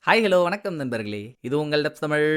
Hi hello வணக்கம் நண்பர்களே, இது உங்கள் டப்ஸ் தமிழ்.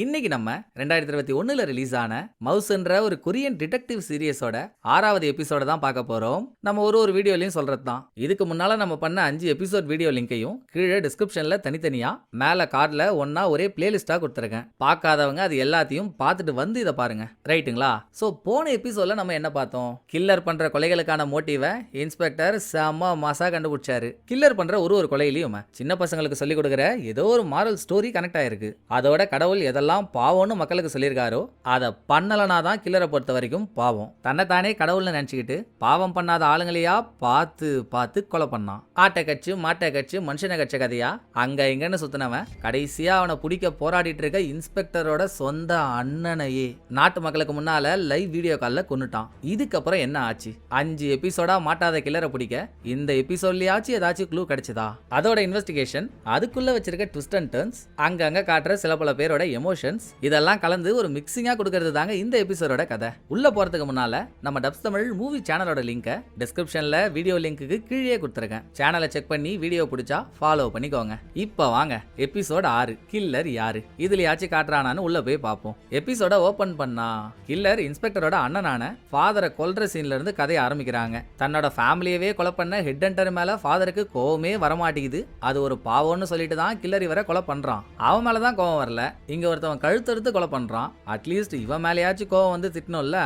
இன்னைக்கு நம்ம 2021ல ரிலீஸ் ஆன மவுஸ்ன்ற ஒரு கொரியன் டிடெக்டிவ் சீரியஸோட 6வது எபிசோட தான் பார்க்க போறோம். நம்ம ஒரு வீடியோலையும் சொல்றது தான். இதுக்கு முன்னால நம்ம பண்ண 5 எபிசோட் வீடியோ லிங்கையும் கீழே டிஸ்கிரிப்ஷன்ல தனித்தனியா மேல கார்டுல ஒன்னா ஒரே பிளேலிஸ்டா கொடுத்துருக்கேன். பார்க்காதவங்க அது எல்லாத்தையும் பார்த்துட்டு வந்து இதை பாருங்க, ரைட்டுங்களா? ஸோ போன எபிசோட்ல நம்ம என்ன பார்த்தோம்? கில்லர் பண்ற கொலைகளுக்கான மோட்டிவை இன்ஸ்பெக்டர் செம்ம மாசா கண்டுபிடிச்சாரு. கில்லர் பண்ற ஒரு கொலையிலையும் சின்ன பசங்களுக்கு சொல்லிக் கொடுக்குற ஏதோ ஒரு மாரல் ஸ்டோரி கனெக்ட் ஆயிருக்கு. அதோட கடவுள் எதெல்லாம் பாவம்னு மக்களுக்கு சொல்லியிருக்காரோ அதை பண்ணலனா தான் கில்லரை பொறுத்த வரைக்கும் பாவம். தன்னைத்தானே கடவுள்னு நினைச்சுக்கிட்டு பாவம் பண்ணாத ஆளுங்களையா பார்த்து பார்த்து கொலை பண்ணான். ஆட்டை கட்சி மாட்டை கட்சி மனுஷனை கட்ச கதையா அங்க இங்கன்னு சுத்தினவன் கடைசியா அவனை பிடிக்க போராடிட்டு இருக்க இன்ஸ்பெக்டரோட சொந்த அண்ணனையே நாட்டு மக்களுக்கு முன்னால லைவ் வீடியோ கால்ல கொன்னுட்டான். இதுக்கப்புறம் என்ன ஆச்சு? 5 எபிசோடா மாட்டாத கில்லரை பிடிக்க இந்த எபிசோட்லயாச்சும் ஏதாச்சும் க்ளூ கிடைச்சதா? அதோட இன்வெஸ்டிகேஷன், அதுக்குள்ள வச்சிருக்க ட்விஸ்ட் அண்ட் டர்ன்ஸ், அங்கங்க காட்டுற சில பல பேரோட எமோஷன்ஸ், இதெல்லாம் கலந்து ஒரு மிக்சிங்கா கொடுக்கிறது தாங்க இந்த எபிசோடோட கதை. உள்ள போறதுக்கு முன்னால நம்ம டப்ஸ் தமிழ் மூவி சேனலோட லிங்கை டிஸ்கிரிப்ஷன்ல வீடியோ லிங்க்குக்கு கீழே கொடுத்துருக்கேன். சேனலை செக் பண்ணி வீடியோ பிடிச்சா ஃபாலோ பண்ணிக்கோங்க. இப்போ வாங்க எபிசோட் 6, கில்லர் யாரு? இதுலயாச்சும் காட்டுறானான்னு உள்ள போய் பார்ப்போம். எபிசோட ஓபன் பண்ணா கில்லர் இன்ஸ்பெக்டரோட அண்ணனான ஃபாதரை கொல்ற சீன்ல இருந்து கதையை ஆரம்பிக்கிறாங்க. தன்னோட ஃபேமிலியவே கொலை பண்ண ஹெட் ஹண்டர் மேல ஃபாதருக்கு கோவமே வரமாட்டேங்குது. அது ஒரு பாவம்னு சொல்லிட்டு தான் கில்லர் இவரை கொலை பண்றான். அவன் மேலதான் கோவம் வரல, இங்க ஒருத்தவன் கழுத்தெடுத்து கொலை பண்றான். அட்லீஸ்ட் இவன் மேலேயாச்சும் கோவம் வந்து திட்டணும்ல.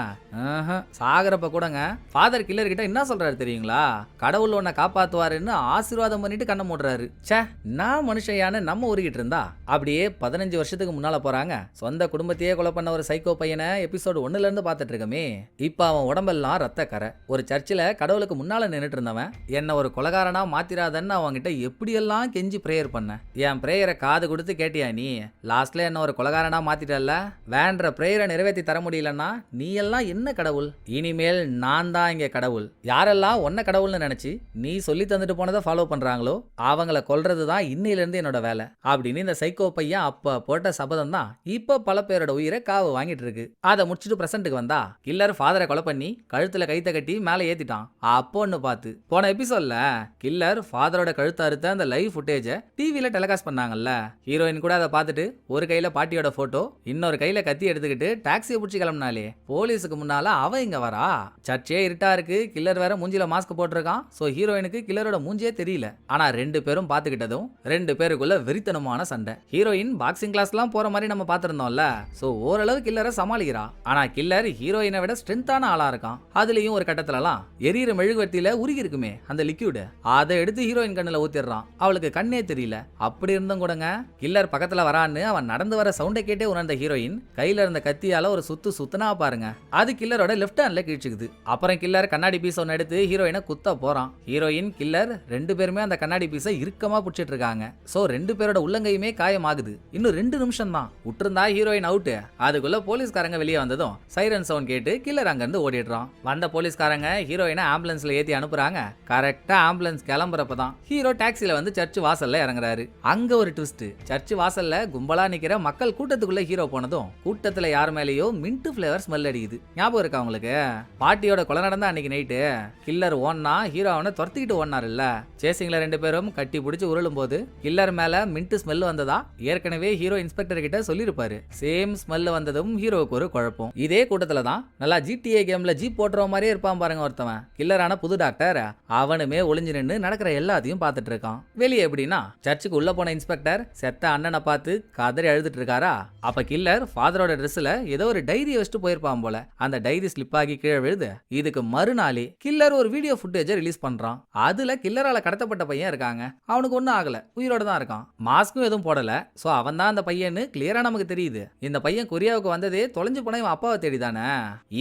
சாகரப்ப கூடங்க ஃபாதர் கில்லர் கிட்ட என்ன சொல்றாரு தெரியுங்களா? கடவுள் உன்னை காப்பாத்துவாருன்னு ஆசீர்வாதம் பண்ணிட்டு கண்ணை மூடுறாரு. சே, நான் மனுஷையான நம்ம உருகிட்டு இருந்தா. அப்படியே 15 வருஷத்துக்கு முன்னால போறாங்க. சொந்த குடும்பத்தையே கொலை பண்ண ஒரு சைக்கோ பையனை எபிசோடு 1ல இருந்து பார்த்துட்டு இருக்கமே. இப்ப அவன் உடம்பெல்லாம் ரத்த கரை. ஒரு சர்ச்சில் கடவுளுக்கு முன்னால நின்றுட்டு இருந்தவன் என்ன ஒரு கொலகாரனா மாத்திராதன்னு அவன்கிட்ட எப்படியெல்லாம் கெஞ்சி பிரேயர் பண்ண. என் பிரேயரை காது கொடுத்து கேட்டியா நீ? லாஸ்ட்ல என்ன ஒரு கொலகாரனா மாத்திட்டல்ல. வேண்ட பிரேயரை நிறைவேற்றி தர முடியலன்னா நீ எல்லாம் என்ன கடவுள்? இனிமேல் நான் தான் இங்க கடவுள். யாரெல்லாம் ஒன்ன கடவுள்னு நினைச்சு நீ சொல்லி தந்துட்டு போனதை ஃபாலோ பண்றாங்களோ அவங்கள கொல்றது தான் இன்னையில இருந்து என்னோட வேலை அப்படின்னு இந்த சைக்கோ பையன் அப்ப போட்ட சபதம் தான் இப்ப பல பேரோட உயிரை காவு வாங்கிட்டு இருக்கு. அதை முடிச்சுட்டு பிரசன்ட்டுக்கு வந்தா கில்லர் ஃபாதரை கொலை பண்ணி கழுத்துல கைத்த கட்டி மேல ஏத்திட்டான். அப்போன்னு பார்த்து போன எபிசோட்ல கில்லர் ஃபாதரோட கழுத்து அறுத்த அந்த லைவ் ஃபுட்டேஜை டிவியில டெலிகாஸ்ட் பண்ணாங்கல்ல. ஹீரோயின் கூட அதை பார்த்துட்டு ஒரு கையில பாட்டியோட போட்டோ இன்னொரு கையில கத்தி எடுத்துக்கிட்டு டாக்ஸியை பிடிச்சி கிளம்பினாலே போலீஸுக்கு முன்னால அவ இங்க வரா. சர்ச்சே இருட்டா இருக்கு, கில்லர் வேற மூஞ்சில மாஸ்க் போட்டிருக்கான். சோ ஹீரோயினுக்கு கில்லரோட மூஞ்சியே தெரியல. ஆனா 2 பேரும் பார்த்துக்கிட்டதும் 2 பேருக்குள்ள வெறித்தனமான சண்டை. ஹீரோயின் பாக்ஸிங் கிளாஸ்லாம் போற மாதிரி நம்ம பார்த்திருந்தோம்ல. சோ ஓரளவு கில்லரை சமாளிக்கிறா. ஆனா கில்லர் ஹீரோயினை விட ஸ்ட்ரென்த்தான ஆளா இருக்கான். அதுலயும் ஒரு கட்டத்துலலாம் எரியிற மெழுகுவர்த்தியில உருகி இருக்குமே அந்த லிக்யூடு, அதை எடுத்து ஹீரோயின் கண்ணுல ஊத்திடுறான். அவளுக்கு கண்ணே தெரியல. அப்படி இருந்தும் கூடங்க கில்லர் பக்கத்துல வரான்னு அவன் நடந்து வர சவுண்டை கேட்டே உணர்ந்த ஹீரோயின் கையில இருந்த கத்தியால ஒரு சுத்துனா பாருங்க. அது கில்லரோட லெஃப்ட் ஹேண்ட்ல கிழிச்சுக்குது. அப்புறம் கில்லர் கண்ணாடி பீஸ் ஒன்னு எடுத்து ஹீரோயினை குத்த போறான். ஹீரோயின் கில்லர் 2 பேருமே அந்த கண்ணாடி பீஸை இறுக்கமா புடிச்சிட்டு இருக்காங்க. சோ 2 பேரோட உள்ளங்கையுமே காயமாகுது. இன்னும் 2 நிமிஷம் தான் விட்டுருந்தா ஹீரோயின் அவுட். அதுக்குள்ள போலீஸ்காரங்க வெளியே வந்ததும் சைரன் சவுண்ட் கேட்டு கில்லர் அங்க இருந்து ஓடிடுறான். வந்த போலீஸ்காரங்க ஹீரோயினை ஆம்புலன்ஸ்ல ஏத்தி அனுப்புறாங்க. கரெக்டா ஆம்புலன்ஸ் கிளம்புறப்பதான் ஹீரோ டாக்ஸில வந்து சர்ச் வாசல்ல இறங்குறாரு. அங்க ஒரு ட்விஸ்ட். சர்ச் வாசல்ல கும்பலா நிக்கிற மக்கள் கூட்டத்துக்குள்ள ஹீரோ போனதும் கூட்டத்துல யார் மேலேயோ மின்ட் ஃபிளேவர் ஸ்மெல் அடிக்குது. ஞாபகம் இருக்கா உங்களுக்கு? பாட்டியோட கொலை நடந்த அன்னைக்கு நைட்டு கில்லர் ஓன்னா ஹீரோ அவனை துரத்திக்கிட்டு ஓடினாருல்ல. சேசிங்ல 2 பேரும் கட்டி பிடிச்சி உருளும் போது கில்லர் மேல மின்ட் ஸ்மெல் வந்ததா ஏற்கனவே ஹீரோ இன்ஸ்பெக்டர் கிட்ட சொல்லிருப்பாரு. சேம் ஸ்மெல் வந்ததும் ஹீரோவுக்கு ஒரு குழப்பம். இதே கூட்டத்துல தான் நல்லா GTA கேம்ல ஜீப் போட்டுற மாதிரியே இருப்பான் பாருங்க ஒருத்தவன். கில்லரான புது டாக்டர் அவனுமே ஒளிஞ்சு நின்று நடக்கிற எல்லாத்தையும் பார்த்துட்டு இருக்கான். வெளியே எப்படின்னா சர்ச்சுக்கு உள்ள போன இன்ஸ்பெக்டர் செத்த அண்ணனை பார்த்து கதறி அழுதுட்டு இருக்காரா. அப்ப கில்லர் ஃபாதரோட ட்ரெஸ்ல ஏதோ ஒரு டைரி வச்சுட்டு போயிருப்பான் போல. அந்த டைரி ஸ்லிப் ஆகி கீழே விழுது. இதுக்கு மறுநாளே கில்லர் ஒரு வீடியோ ஃபுட்டேஜை ரிலீஸ் பண்றான். அதுல கில்லரால கடத்தப்பட்ட பையன் இருக்காங்க. அவனுக்கு ஒன்னும் ஆகல, உயிரோட தான் இருக்கான். மாஸ்க்கும் எதுவும் போடல. சோ அவன் தான் அந்த பையன்னு கிளியரா நமக்கு தெரியுது. இந்த பையன் கொரியாவுக்கு வந்ததே தொலைஞ்சு போன இவன் அப்பாவை தேடிதானே.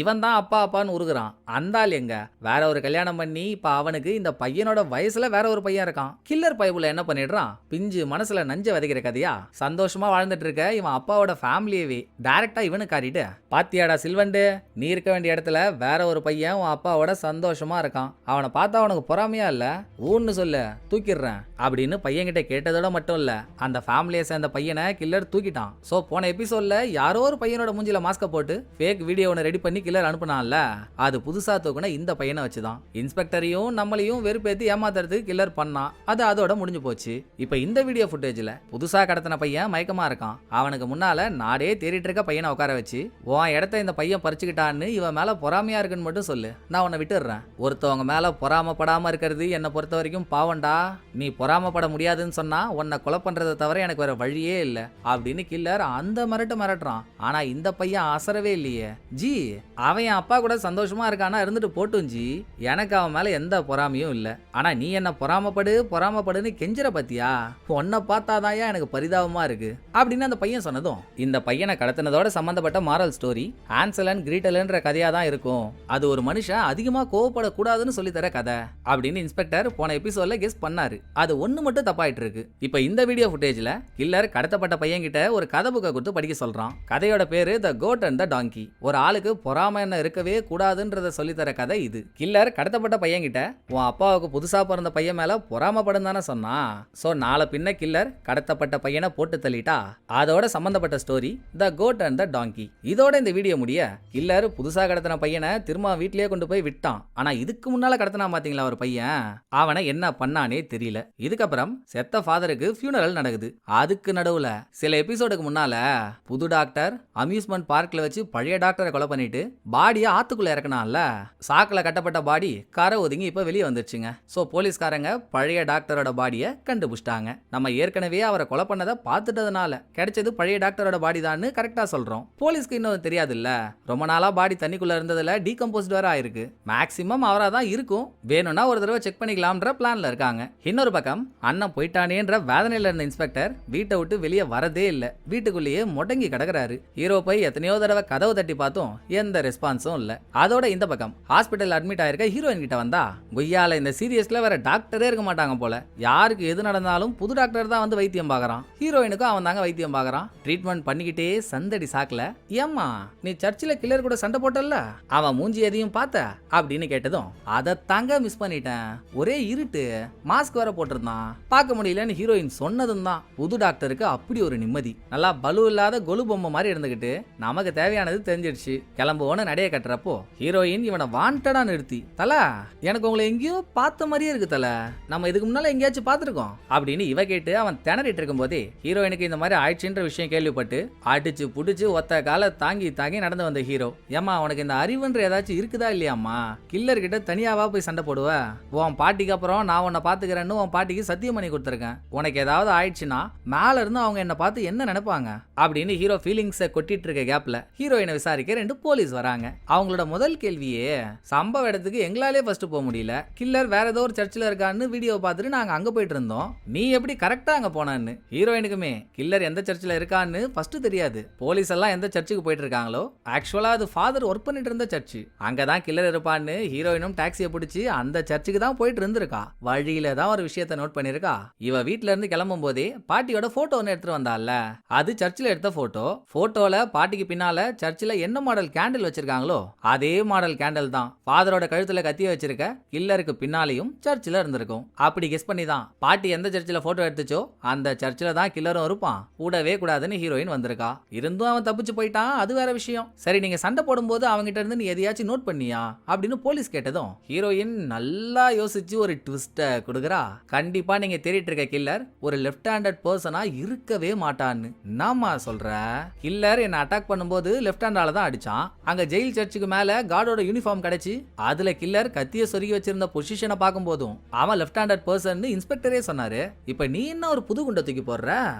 இவன் தான் அப்பான்னு உருகுறான். அந்த ஆள் எங்க வேற ஒரு கல்யாணம் பண்ணி இப்ப அவனுக்கு இந்த பையனோட வயசுல வேற ஒரு பையன் இருக்கான். கில்லர் பைப்புல என்ன பண்ணிடுறான்? பிஞ்சு மனசுல நஞ்ச விதைக்கிற கதையா சந்தோஷமா வாழ்ந்துட்டு இருக்க இவன் அப்பாவோட ஃபேமிலியவே டைரக்டா இவனு காட்டிட்டு, பாத்தியாடா சில்வண்டு, நீ இருக்க வேண்டிய இடத்துல வேற ஒரு பையன் உன் அப்பாவோட சந்தோஷமா இருக்கான். அவனை பார்த்தா அவனுக்கு பொறாமையா இல்ல, ஊன்னு சொல்ல தூக்கிடுறேன் அப்படின்னு பையன்கிட்ட கேட்டதோட மட்டும் இல்ல, அந்த ஃபேமிலியை சேர்ந்த பையனை கில்லர் தூக்கிட்டான். சோ போன எபிசோட்ல யாரோ ஒரு பையனோட மூஞ்சில மாஸ்க போட்டு ஃபேக் வீடியோ ஒன்று ரெடி பண்ணி கில்லர் அனுப்புனான்ல, அது புதுசா தூக்குன இந்த பையனை வச்சுதான் இன்ஸ்பெக்டரையும் நம்மளையும் வெறுப்பேத்தி ஏமாத்துறதுக்கு கில்லர் பண்ணான். அது அதோட முடிஞ்சு போச்சு. இப்ப இந்த வீடியோ வீடியோ ஃபுட்டேஜ்ல புதுசா கடத்தின பையன் மயக்கமா இருக்கான். அவனுக்கு முன்னால நாடே தேடிட்டு இருக்க பையனை உட்கார வச்சு உன் இடத்த இந்த பையன் பறிச்சுக்கிட்டான்னு இவன் மேல பொறாமையா இருக்குன்னு மட்டும் சொல்லு, நான் உன்னை விட்டுடுறேன். ஒருத்தவங்க மேல பொறாமப்படாம இருக்கிறது என்னை பொறுத்த வரைக்கும் பாவண்டா. நீ பொறாமப்பட முடியாதுன்னு சொன்னா உன்னை கொலை பண்றதை தவிர எனக்கு வேற வழியே இல்ல அப்படின்னு கில்லர் அந்த மிரட்டுறான். ஆனா இந்த பையன் அசரவே இல்லையே. ஜி, அவன் என் அப்பா கூட சந்தோஷமா இருக்கானா இருந்துட்டு போட்டும் ஜி, எனக்கு அவன் மேல எந்த பொறாமையும் இல்ல. ஆனா நீ என்ன பொறாமப்படுன்னு கெஞ்சிர பத்தியா, உன்னை பார்த்தாதான் எனக்கு பரிதாபமா இருக்கு அப்படின்னு அந்த பையன் சொன்னதும் இந்த பையனை கடத்தினதோட சம்பந்தப்பட்ட மாரல் ஸ்டோரி ஹான்சல் அண்ட் கிரீட்டல்ன்ற கதையா தான் இருக்கும். அது ஒரு மனுஷன் அதிகமா கோவப்படக்கூடாதுன்னு சொல்லி தர கதை அப்படின்னு இன்ஸ்பெக்டர் போன எபிசோட்ல கெஸ் பண்ணாரு. அது ஒண்ணு மட்டும் தப்பாயிட்டு இருக்கு. இப்ப இந்த வீடியோ ஃபுட்டேஜ்ல கில்லர் கடத்தப்பட்ட பையன் கிட்ட ஒரு கதை புக்கை கொடுத்து படிக்க சொல்றான். கதையோட பேரு த கோட் அண்ட் த டாங்கி. ஒரு ஆளுக்கு பொறாமை என்ன இருக்கவே கூடாதுன்றத சொல்லித்தர கதை இது. கில்லர் கடத்தப்பட்ட பையன் கிட்ட உன் அப்பாவுக்கு புதுசா பிறந்த பையன் மேல பொறாமப்படும் தானே சொன்னா. சோ நாளை பின்ன கில்லர் கடத்தப்பட்ட பையனை போட்டு தள்ளிட்டா. அதோட சம்பந்தப்பட்ட story the goat and the donkey. இதோட இந்த வீடியோ முடிய கில்லர் புதுசா கடத்தின பையனை திரும்ப வீட்லயே கொண்டு போய் விட்டான். ஆனா இதுக்கு முன்னால கடத்தினா பாத்தீங்களா ஒரு பையன், அவனை என்ன பண்ணானே தெரியல. இதுக்கப்புறம் செத்த ஃபாதருக்கு ஃபியூனரல் நடக்குது. அதுக்கு நடுவுல சில எபிசோடுக்கு முன்னால புது டாக்டர் அம்யூஸ்மெண்ட் பார்க்ல வச்சு பழைய டாக்டரை கொலை பண்ணிட்டு பாடியை ஆத்துக்குள்ள இறக்கனால சாக்குல கட்டப்பட்ட பாடி கரை ஒதுங்கி இப்ப வெளியே வந்துருச்சுங்க. சோ போலீஸ்காரங்க பழைய டாக்டரோட பாடியை கண்டுபிடிச்சிட்டாங்க. நம்ம ஏற்கனவே அவரை கொலை பண்ணதை பார்த்துட்டதுனால கிடைச்சது பழைய டாக்டரோட பாடி தான் கரெக்டா சொல்றோம். போலீஸ்க்கு இன்னும் தெரியாது இல்ல, ரொம்ப நாளா பாடி தண்ணிக்குள்ள இருந்ததுல டீகம்போஸ்ட் வேற ஆயிருக்கு. மேக்சிமம் அவரா தான் இருக்கும். வேணும்னா ஒரு தடவை செக் பண்ணிக்கலாம்ன்ற பிளான்ல இருக்காங்க. இன்னொரு பக்கம் அண்ணன் போயிட்டானேன்ற வேதனையில இருந்த இன்ஸ்பெக்டர் வீட்டை விட்டு வெளியே வரதே இல்ல. வீட்டுக்குள்ளேயே முடங்கி கிடக்குறாரு. ஹீரோ போய் எத்தனையோ தடவை கதவை தட்டி பார்த்தோம், எந்த ரெஸ்பான்ஸும் இல்ல. அதோட இந்த பக்கம் ஹாஸ்பிட்டல் அட்மிட் ஆயிருக்க ஹீரோயின் கிட்ட வந்தா கொய்யால இந்த சீரியஸ்ல வேற டாக்டரே இருக்க மாட்டாங்க போல. யாருக்கு எது நடந்தாலும் புது டாக்டர் தான் வந்து வைத்தியம் பார்க்கறான். ஹீரோயினுக்கும் அவன் தாங்க வைத்தியம் பார்க்கறான். ட்ரீட்மெண்ட் பண்ணிக்கிட்டே சந்தடி சாக்கல, ஏம்மா நீ சர்ச்சில் கில்லர் கூட சண்டை போட்டல்ல, அவன் மூஞ்சி எதையும் பார்த்த அப்படின்னு கேட்டதும் அதை தாங்க மிஸ் பண்ணிட்டேன். ஒரே இருட்டு, மாஸ்க் வேற போட்டிருந்தான், பார்க்க முடியலன்னு ஹீரோயின் சொன்னதும் தான் புது டாக்டருக்கு அப்படி ஒரு நிம்மதி. நல்லா பலு இல்லாத கொலு பொம்மை மாதிரி இருந்துகிட்டு நமக்கு தேவையானது தெரிஞ்சிடுச்சு. கிளம்புவோன்னு நடைய கட்டுறப்போ ஹீரோயின் இவனை வாண்டடா நிறுத்தி, தல எனக்கு உங்களை எங்கேயோ பார்த்த மாதிரியே இருக்கு தல, நம்ம இதுக்கு முன்னால எங்கேயாச்சும் பார்த்துருக்கோம் அப்படின்னு இவ கேட்டு அவன் திணறிட்டு இருக்கும் போதே ஹீரோயினுக்கு இந்த மாதிரி ஆயிடுச்சுன்ற விஷயம் கேள்விப்பட்டு அடிச்சு புடிச்சு ஒத்த கால தாங்கி தாங்கி நடந்து வந்த ஹீரோ, ஏமா உனக்கு இந்த அறிவுன்ற ஏதாச்சும் இருக்குதா இல்லையாம்மா, கில்லர் கிட்ட தனியாவா போய் சண்டை போடுவ, உன் பாட்டிக்கு அப்புறம் நான் உன்னை பாத்துக்கிறேன்னு உன் பாட்டிக்கு சத்தியம் பண்ணி கொடுத்துருக்கேன், உனக்கு ஏதாவது ஆயிடுச்சுன்னா மேல இருந்து அவங்க என்ன பார்த்து என்ன நினைப்பாங்க அப்படின்னு ஹீரோ ஃபீலிங்ஸை கொட்டிட்டு இருக்க கேப்ல ஹீரோயினை விசாரிக்க ரெண்டு போலீஸ் வராங்க. அவங்களோட முதல் கேள்வியே, சம்பவ இடத்துக்கு எங்களாலே ஃபர்ஸ்ட் போக முடியல, கில்லர் வேற ஏதோ ஒரு சர்ச்சில் இருக்கான்னு வீடியோ பார்த்துட்டு நாங்க அங்க போயிட்டு இருந்தோம், நீ எப்படி கரெக்டா அங்க போனான்னு. ஹீரோயினுக்குமே கில்லர் எந்த சர்ச்சில் இருக்கான்னு ஃபர்ஸ்ட் தெரியாது. போலீஸ் எல்லாம் எந்த சர்ச்சுக்கு போயிட்டு இருக்காங்களோ ஆக்சுவலா அது ஃபாதர் ஒர்க் பண்ணிட்டு இருந்த சர்ச்சு, அங்கதான் கில்லர் இருப்பான்னு ஹீரோயினும் டாக்ஸியை பிடிச்சி அந்த சர்ச்சுக்கு தான் போயிட்டு இருந்திருக்கா. வழியில தான் ஒரு விஷயத்தை நோட் பண்ணிருக்கா. இவ வீட்டுல இருந்து கிளம்பும் போதே பாட்டியோட போட்டோ ஒன்னு எடுத்துட்டு வந்தால, அது சர்ச்சில் எடுத்த போட்டோ. போட்டோல பாட்டிக்கு பின்னால சர்ச்சில் என்ன மாடல் கேண்டில் வச்சிருக்காங்களோ அதே மாடல் கேண்டில் தான் ஃபாதரோட கழுத்துல கத்திய வச்சிருக்க கில்லருக்கு பின்னாலையும் சர்ச்சில் இருந்திருக்கும். அப்படி கெஸ் பண்ணி தான் பாட்டி எந்த சர்ச்சில் போட்டோ எடுத்துச்சோ அந்த சர்ச்சில் தான் கில்லரும் இருப்பான். கூடவே கூடாதுன்னு ஹீரோயின் வந்திருக்கா. இருந்தும் அவன் தப்பிச்சு போயிட்டான், அது வேற விஷயம். சரி, நீங்க சண்டை போடும்போது அவங்கிட்ட இருந்து நீ எதையாச்சும் நோட் பண்ணியா அப்படின்னு போலீஸ் கேட்டதும் ஹீரோயின் நல்லா யோசிச்சு ஒரு ட்விஸ்ட கொடுக்குறா. கண்டிப்பா நீங்க தேடிட்டு இருக்க கில்லர் ஒரு லெஃப்ட் ஹேண்டட் பர்சனா இருக்கவே மாட்டான்னு. நாமா சொல்ற, கில்லர் என்ன அட்டாக் பண்ணும்போது லெஃப்ட் ஹேண்டால தான் அடிச்சான். அங்க ஜெயில் சர்ச்சுக்கு மேல கார்டோட யூனிஃபார்ம் கிடைச்சி அதுல கில்லர் கத்திய சொருகி வச்சிருந்த பொசிஷனை பார்க்கும் போதும் அவன் லெஃப்ட் ஹேண்டட் பர்சன் இன்ஸ்பெக்டரே சொன்னாரு. இப்ப நீ என்ன ஒரு புது குண்டை தூக்கி போடுற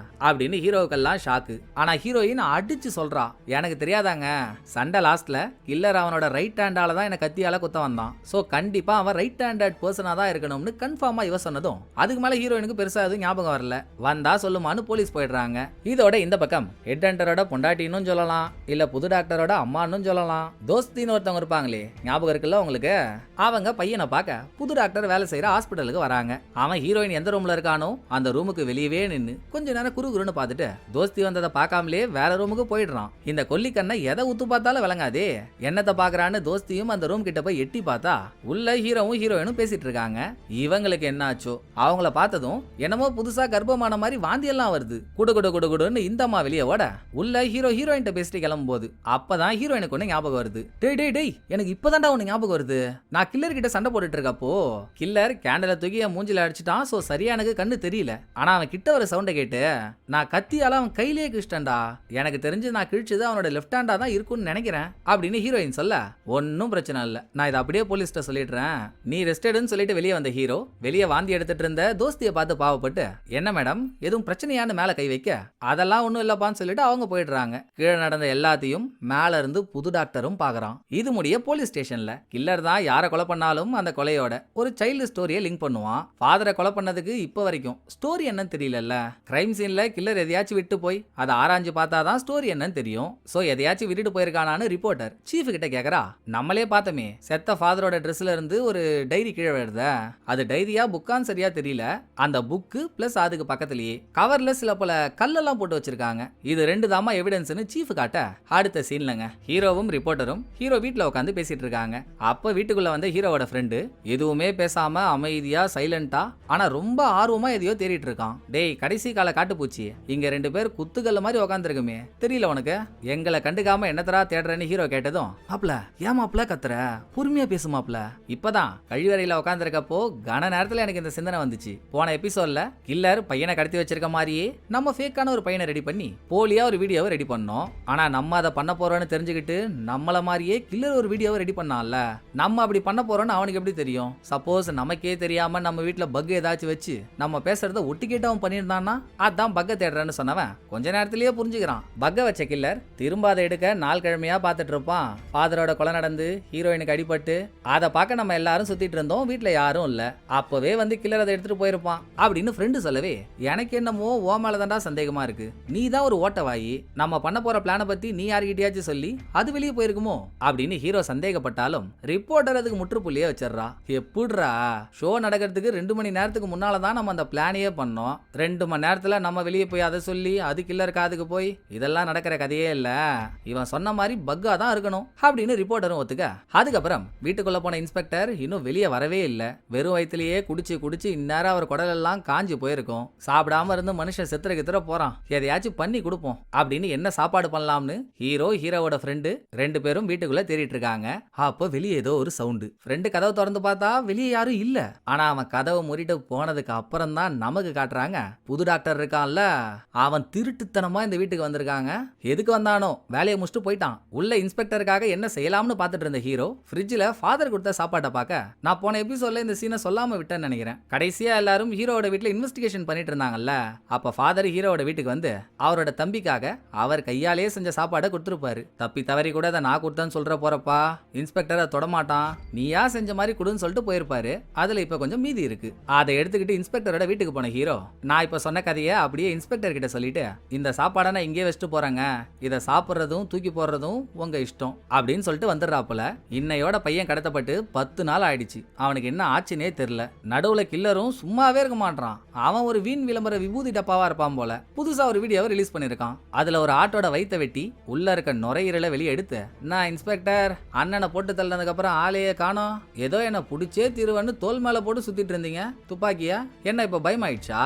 அப்படின்னு ஹீரோவுக்கெல்லாம் ஷாக்கு. ஆனா ஹீரோயின் அடிச்சு சொல்றா, எனக்கு தெரியாதாங்க, சண்டை லாஸ்ட்ல கில்லர் அவனோட ரைட் ஹேண்டால தான் என்ன கத்தியால குத்த வந்தான், சோ கண்டிப்பா அவன் ரைட் ஹேண்டட் பர்சனா தான் இருக்கணும்னு கன்ஃபார்மா இவ சொன்னதும் அதுக்கு மேல ஹீரோயினுக்கு பெருசா எதுவும் ஞாபகம் வரல. வந்தா சொல்லுமான்னு போலீஸ் போயிடுறாங்க. இதோட இந்த பக்கம் ஹெட் ஹண்டரோட பொண்டாட்டின்னு சொல்லலாம், இல்ல புது டாக்டரோட அம்மான்னு சொல்லலாம். தோஸ்தின்னு ஒருத்தவங்க இருப்பாங்களே, ஞாபகம் இருக்குல்ல உங்களுக்கு, அவங்க பையனை பார்க்க புது டாக்டர் வேலை செய்யற ஹாஸ்பிட்டலுக்கு வராங்க. அவன் ஹீரோயின் எந்த ரூம்ல இருக்கானோ அந்த ரூமுக்கு வெளியவே நின்னு கொஞ்ச நேரம் குறுகுறுன்னு பார்த்துட்டு தோஸ்தி வந்ததை பார்க்காமலே வேற ரூமுக்கு போயிடுறான். இந்த கொல்லிக்கண்ணை எதை உத்து பார்த்தாலும் விளங்காதே, என்னத்தை பாக்குறான்னு தோஸ்தியும் அந்த ரூம் கிட்ட போய் எட்டி பார்த்தா உள்ள ஹீரோவும் ஹீரோயினும் பேசிட்டு இருக்காங்க. இவங்களுக்கு என்ன ஆச்சோ, அவங்கள பார்த்ததும் என்னமோ புதுசா கர்ப்பமான மாதிரி வாந்தி எல்லாம் வருது. குடு குடு குடு குடுன்னு இந்த அம்மா வெளியே ஓட உள்ள ஹீரோயின் பேசிட்டு கிளம்பும் போது அப்பதான் ஹீரோயினுக்கு ஒண்ணு ஞாபகம் வருது. டேய் டேய் டேய், எனக்கு இப்பதான்டா ஒண்ணு ஞாபகம் வருது, நான் கில்லர் கிட்ட சண்டை போட்டுட்டு இருக்கப்போ கில்லர் கேண்டலை தூக்கி என் மூஞ்சில அடிச்சுட்டான், சோ சரியா எனக்கு கண்ணு தெரியல, ஆனா அவன் கிட்ட ஒரு சவுண்டை கேட்டு நான் கத்தியால அவன் கையிலேயே கிழிச்சிட்டேன்டா, எனக்கு தெரிஞ்சு நான் கிழிச்சது அவனோட லெஃப்ட் ஹேண்டா தான் இருக்கும்னு நினைக்கிறேன் அப்படின்னு ஹீரோயின் சொல்ல, ஒன்னும் பிரச்சனை இல்ல, நான் இதை அப்படியே போலீஸ்ட்ட சொல்லிடுறேன், நீ ரெஸ்டடுன்னு சொல்லிட்டு வெளியே வந்த ஹீரோ வெளியே வாந்தி எடுத்துட்டு இருந்த தோஸ்தியை பார்த்து பாவப்பட்டு என்ன மேடம் எதுவும் பிரச்சனையான்னு மேல கை வைக்க, அதெல்லாம் ஒண்ணும் இல்லப்பான்னு சொல்லிட்டு அவங்க போயிடுறாங்க. கீழே நடந்த எல்லாத்தையும் மேல இருந்து புது டாக்டரும் பாக்குறான். இது முடிய போலீஸ் ஸ்டேஷன்ல கில்லர் தான் யாரை கொலை பண்ணாலும் அந்த கொலையோட ஒரு சைல்டு ஸ்டோரியை லிங்க் பண்ணுவான். ஃபாதரை கொலை பண்ணதுக்கு இப்ப வரைக்கும் ஸ்டோரி என்னன்னு தெரியல. கிரைம் சீன்ல கில்லர் எதையாச்சும் விட்டு போய் அதை ஆராய்ஞ்சு பார்த்தாதான் ஸ்டோரி என்னன்னு தெரியும். சோ எதையாச்சும் விட்டுட்டு போயிருக்கானான்னு ரிப்போர்ட்டர் சீஃப் கிட்ட கேக்குறா. நம்மளே பார்த்தோமே செத்த ஃபாதரோட ட்ரெஸ்ல இருந்து ஒரு டைரி கீழே விழுத, அது டைரியா புக்கான்னு சரியா தெரியல. அந்த புக்கு பிளஸ் அதுக்கு பக்கத்திலேயே கவர்ல சில பல கல்லெல்லாம் போட்டு வச்சிருக்காங்க. இது ரெண்டு தாமா எவிடன்ஸ்னு சீஃப் காட்ட, அடுத்த சீன்லங்க ஹீரோவும் ரிப்போர்ட்டரும் ஹீரோ வீட்ல உட்காந்து பேசிட்டு இருக்காங்க. அப்ப வீட்டுக்குள்ள வந்த ஹீரோவோட ஃப்ரெண்டு எதுவுமே பேசாம அமைதியா சைலண்டா ஆனா ரொம்ப ஆர்வமா எதையோ தேடிட்டு இருக்கான். டேய் கடைசி கால காட்டுப்பூச்சி, இங்க ரெண்டு பேர் குத்துக்கல்ல மாதிரி உட்காந்துருக்குமே, தெரியல உனக்கு, எங்களை கண்டுக்காம என்னத்தரா தேடுறேன்னு ஹீரோ கேட்டதும், மாப்ள ஏன் மாப்ள கத்துற, பொறுமையா பேசு மாப்ள, இப்பதான் கழிவறையில உட்காந்துருக்கப்போ கன நேரத்துல எனக்கு இந்த சிந்தனை வந்துச்சு. போன எபிசோட்ல கில்லர் பையனை கடத்தி வச்சிருக்க மாதிரியே நம்ம ஃபேக்கான ஒரு பையனை ரெடி பண்ணி போலியா ஒரு வீடியோவை ரெடி பண்ணோம். ஆனா நம்ம அதை பண்ண போறோம்னு தெரிஞ்சுக்கிட்டு நம்மள மாதிரியே கில்லர் ஒரு வீடியோவை ரெடி பண்ணான்ல, நம்ம அப்படி பண்ண போறோம்னு அவனுக்கு எப்படி தெரியும்? சப்போஸ் நமக்கே தெரியாம நம்ம வீட்டுல பக் ஏதாச்சும் வச்சு நம்ம பேசுறத ஒட்டிக்கிட்டவன் பண்ணியிருந்தான்னா அதான் பக்க தேடுறேன்னு சொன்னவன் கொஞ்ச நேரத்திலேயே புரிஞ்சுக்கிறான். பக்க வச்ச கில்லர் திரும்ப அதை எடுக்க நாள் கிழமையா பார்த்துட்டு இருப்பான். ஃபாதரோட கொலை நடந்து ஹீரோயினுக்கு அடிபட்டு அதை பார்க்க நம்ம எல்லாரும் சுத்திட்டு இருந்தோம், வீட்டுல யாரும் இல்ல. அப்பவே வந்து கில்லர் அதை எடுத்துட்டு போயிருப்பான் அப்படின்னு ஃப்ரெண்டு சொல்லவே, எனக்கு என்னமோ ஓ மேலதான்டா சந்தேகமா இருக்கு, நீ தான் ஒரு ஓட்டவாயி, நம்ம பண்ண போற பிளான பத்தி நீ யார்கிட்டயாச்சும் சொல்லி அது வெளியே போயிருக்குமோ அப்படின்னு ஹீரோ சந்தேகப்பட்டாலும் ரிப்போர்ட்டர் அதுக்கு முற்றுப்புள்ளியே வச்சிடறா. எப்படிரா ஷோ நடக்கிறதுக்கு 2 மணி நேரத்துக்கு முன்னாலதான் நம்ம அந்த பிளானையே பண்ணோம், 2 மணி நேரத்துல நம்ம வெளியே போய் அதை சொல்லி அது கில்லர் காதுக்கு போய் இதெல்லாம் நடக்கிற கதையே இல்ல, இவன் சொன்ன மாதிரி பக்கா தான் இருக்கணும் அப்படின்னு ரிப்போர்ட்டரும் ஒத்துக்க. அதுக்கப்புறம் வீட்டுக்குள்ள போன இன்ஸ்பெக்டர் இன்னும் வெளியே வரவே இல்ல. வெறும் வயிற்றுலயே குடிச்சு குடிச்சு இந்நேரம் அவர் குடல் எல்லாம் காஞ்சி போயிருக்கும். சாப்பிடாம இருந்து மனுஷன் செத்துற கித்துற போறான், எதையாச்சும் பண்ணி கொடுப்போம் அப்படின்னு என்ன சாப்பாடு பண்ணலாம்னு ஹீரோவோட ஃப்ரெண்டு 2 பேரும் வீட்டுக்குள்ள தேடிட்டு இருக்காங்க. அப்போ வெளியே ஏதோ ஒரு சவுண்டு. ஃப்ரெண்டு கதவை திறந்து பார்த்தா வெளியே யாரும் இல்ல. ஆனா அவன் கதவை மூடிட்டு போனதுக்கு அப்புறம் தான் நமக்கு காட்டுறாங்க புது டாக்டர் இருக்கான்ல, அவன் திருட்டுத்தனமா இந்த வீட்டுக்கு வந்திருக்காங்க. எதுக்கு வந்தானோ வேலையை முடிச்சுட்டு போயிட்டான். உள்ள இன்ஸ்பெக்டருக்காக என்ன செய்யலாம்னு பார்த்துட்டு இருந்த ஹீரோ ஃப்ரிட்ஜில் ஃபாதர் கொடுத்த சாப்பாட்டை பார்க்க, நான் போன எபிசோட்ல இந்த சீனை சொல்லாம விட்டேன்னு நினைக்கிறேன். கடைசியா எல்லாரும் ஹீரோவோட வீட்டுல இன்வெஸ்டிகேஷன் பண்ணிட்டு இருந்தாங்கல்ல, அப்ப ஃபாதர் ஹீரோவோட வீட்டுக்கு வந்து அவரோட தம்பிக்காக அவர் கையாலேயே செஞ்ச சாப்பாடை கொடுத்துருப்பாரு. தப்பி தவறி கூட அதை நான் கொடுத்தேன்னு சொல்ற போறப்பா இன்ஸ்பெக்டர் அதை தொடமாட்டான், நீயா செஞ்ச மாதிரி கொடுன்னு சொல்லிட்டு போயிருப்பாரு. அதுல இப்ப கொஞ்சம் மீதி இருக்கு. அதை எடுத்துக்கிட்டு இன்ஸ்பெக்டரோட வீட்டுக்கு போன ஹீரோ நான் இப்ப சொன்ன கதையை அப்படியே இன்ஸ்பெக்டர் கிட்ட சொல்லிட்டு, இந்த சாப்பாடை நான் இங்கே வச்சுட்டு போறேங்க, இதை சாப்பிட்றதும் தூக்கி போடுறதும் உங்க இஷ்டம் அப்படின்னு சொல்லிட்டு வந்துடுறாப்புல. இன்னையோட பையன் கடத்தப்பட்டு 10 நாள் ஆயிடுச்சு. அவனுக்கு என்ன ஆச்சுன்னே தெரியல. நடுவுல கில்லரும் சும்மாவே இருக்க மாட்டான். அவன் ஒரு வீண் விளம்பர விபூதி டப்பாவா இருப்பான் போல. புதுசா ஒரு வீடியோவை ரிலீஸ் பண்ணிருக்கான். அதுல ஒரு ஆட்டோட வயித்தை வெட்டி உள்ள இருக்க நுரையீரலை வெளியே எடுத்து, நான் இன்ஸ்பெக்டர் அண்ணனை போட்டு தள்ளனதுக்கு அப்புறம் ஆளையே காணோம், ஏதோ என்ன புடிச்சே தீருவன்னு தோல் மேல போட்டு சுத்திட்டு இருந்தீங்க, துப்பாக்கியா என்ன இப்ப பயமாயிடுச்சா,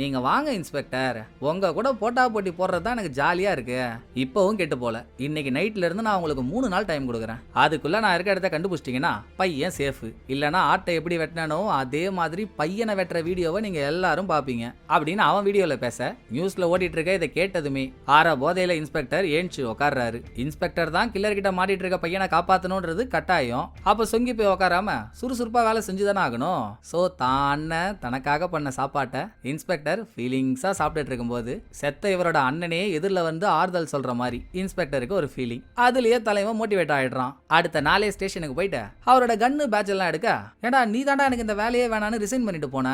நீங்க வாங்க இன்ஸ்பெக்டர், உங்க கூட போட்டா போட்டி போடுறதுதான் எனக்கு ஜாலியா இருக்கு, இப்பவும் கெட்டு போல, இன்னைக்கு நைட்ல இருந்து நான் உங்களுக்கு 3 நாள் டைம் கொடுக்குறேன், அதுக்குள்ள நான் இருக்க இடத்த கண்டுபிடிச்சிட்டீங்கன்னா பையன் சேஃப், இல்லனா ஆட்டை எப்படி வெட்டினானோ அதே மாதிரி பையனை வெட்டுற வீடியோவை நீங்க எல்லாரும் பாப்பீங்க அப்படின்னு அவன் வீடியோல பேச, நியூஸ்ல ஓடிட்டு இருக்க இதை கேட்டதுமே ஆற போதையில இன்ஸ்பெக்டர் ஏஞ்சி உட்கார்றாரு. இன்ஸ்பெக்டர் தான் கில்லர் கிட்ட மாட்டிட்டு இருக்க பையனை காப்பாத்தணும்ன்றது கட்டாயம். அப்ப சொங்கி போய் உட்காராம சுறுசுறுப்பா வேலை செஞ்சுதானே ஆகணும். சோ தான் தனக்காக பண்ண சாப்பாட்டை இன்ஸ்பெக்டர் ஃபீலிங்ஸா சாப்பிட்டுட்டு இருக்கும்போது செத்த இவரோட அண்ணனே எதிரில வந்து ஆறுதல் சொல்ற மாதிரி இன்ஸ்பெக்டருக்கு ஒரு ஃபீலிங். அதுலயே தலைவன் மோட்டிவேட் ஆயிடுறான். அடுத்த நாளே ஸ்டேஷனுக்கு போயிட்டு அவரோட கன்னு பேட்ச் எல்லாம் எடுக்க, ஏடா நீ தாண்டா எனக்கு இந்த வேலையே வேணான்னு ரிசைன் பண்ணிட்டு போன,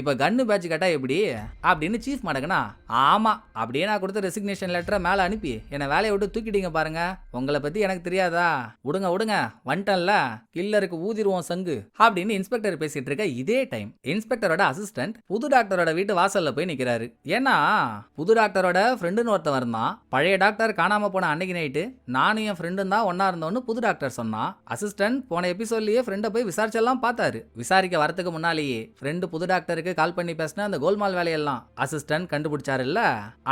இப்ப கன்னு பேட்ச் கேட்டா எப்படி அப்படின்னு சீஃப் மடக்குனா, ஆமா அப்படியே நான் கொடுத்த ரெசிக்னேஷன் லெட்டரை மேல அனுப்பி என்ன வேலையை விட்டு தூக்கிட்டீங்க பாருங்க, உங்களை பத்தி எனக்கு தெரியாதா, விடுங்க விடுங்க வந்துட்டன்ல, கில்லருக்கு ஊதிருவோம் சங்கு அப்படின்னு இன்ஸ்பெக்டர் பேசிட்டு இருக்க இதே டைம் இன்ஸ்பெக்டரோட அசிஸ்டன்ட் புது டாக்டரோட வீட்டு வாசல்ல போய் நிக்கிறாரு. ஏன்னா புது டாக்டரோட ஃப்ரெண்டுன்னு ஒருத்தன் இருந்தான். பழைய டாக்டர் காணாம போன அன்னைக்கு நைட்டு நானும் என் ஃப்ரெண்டும் தான் ஒன்னா இருந்தோன்னு புது டாக்டர் சொன்னான். அசிஸ்டன்ட் போன எபிசோட்லயே ஃப்ரெண்டை போய் விசாரிச்செல்லாம் பார்த்தாரு. விசாரிக்க வரதுக்கு முன்னாலேயே ஃப்ரெண்டு புது டாக்டருக்கு கால் பண்ணி பேசின அந்த கோல்மால் வேலையெல்லாம் அசிஸ்டன்ட் கண்டுபிடிச்சாரு இல்ல.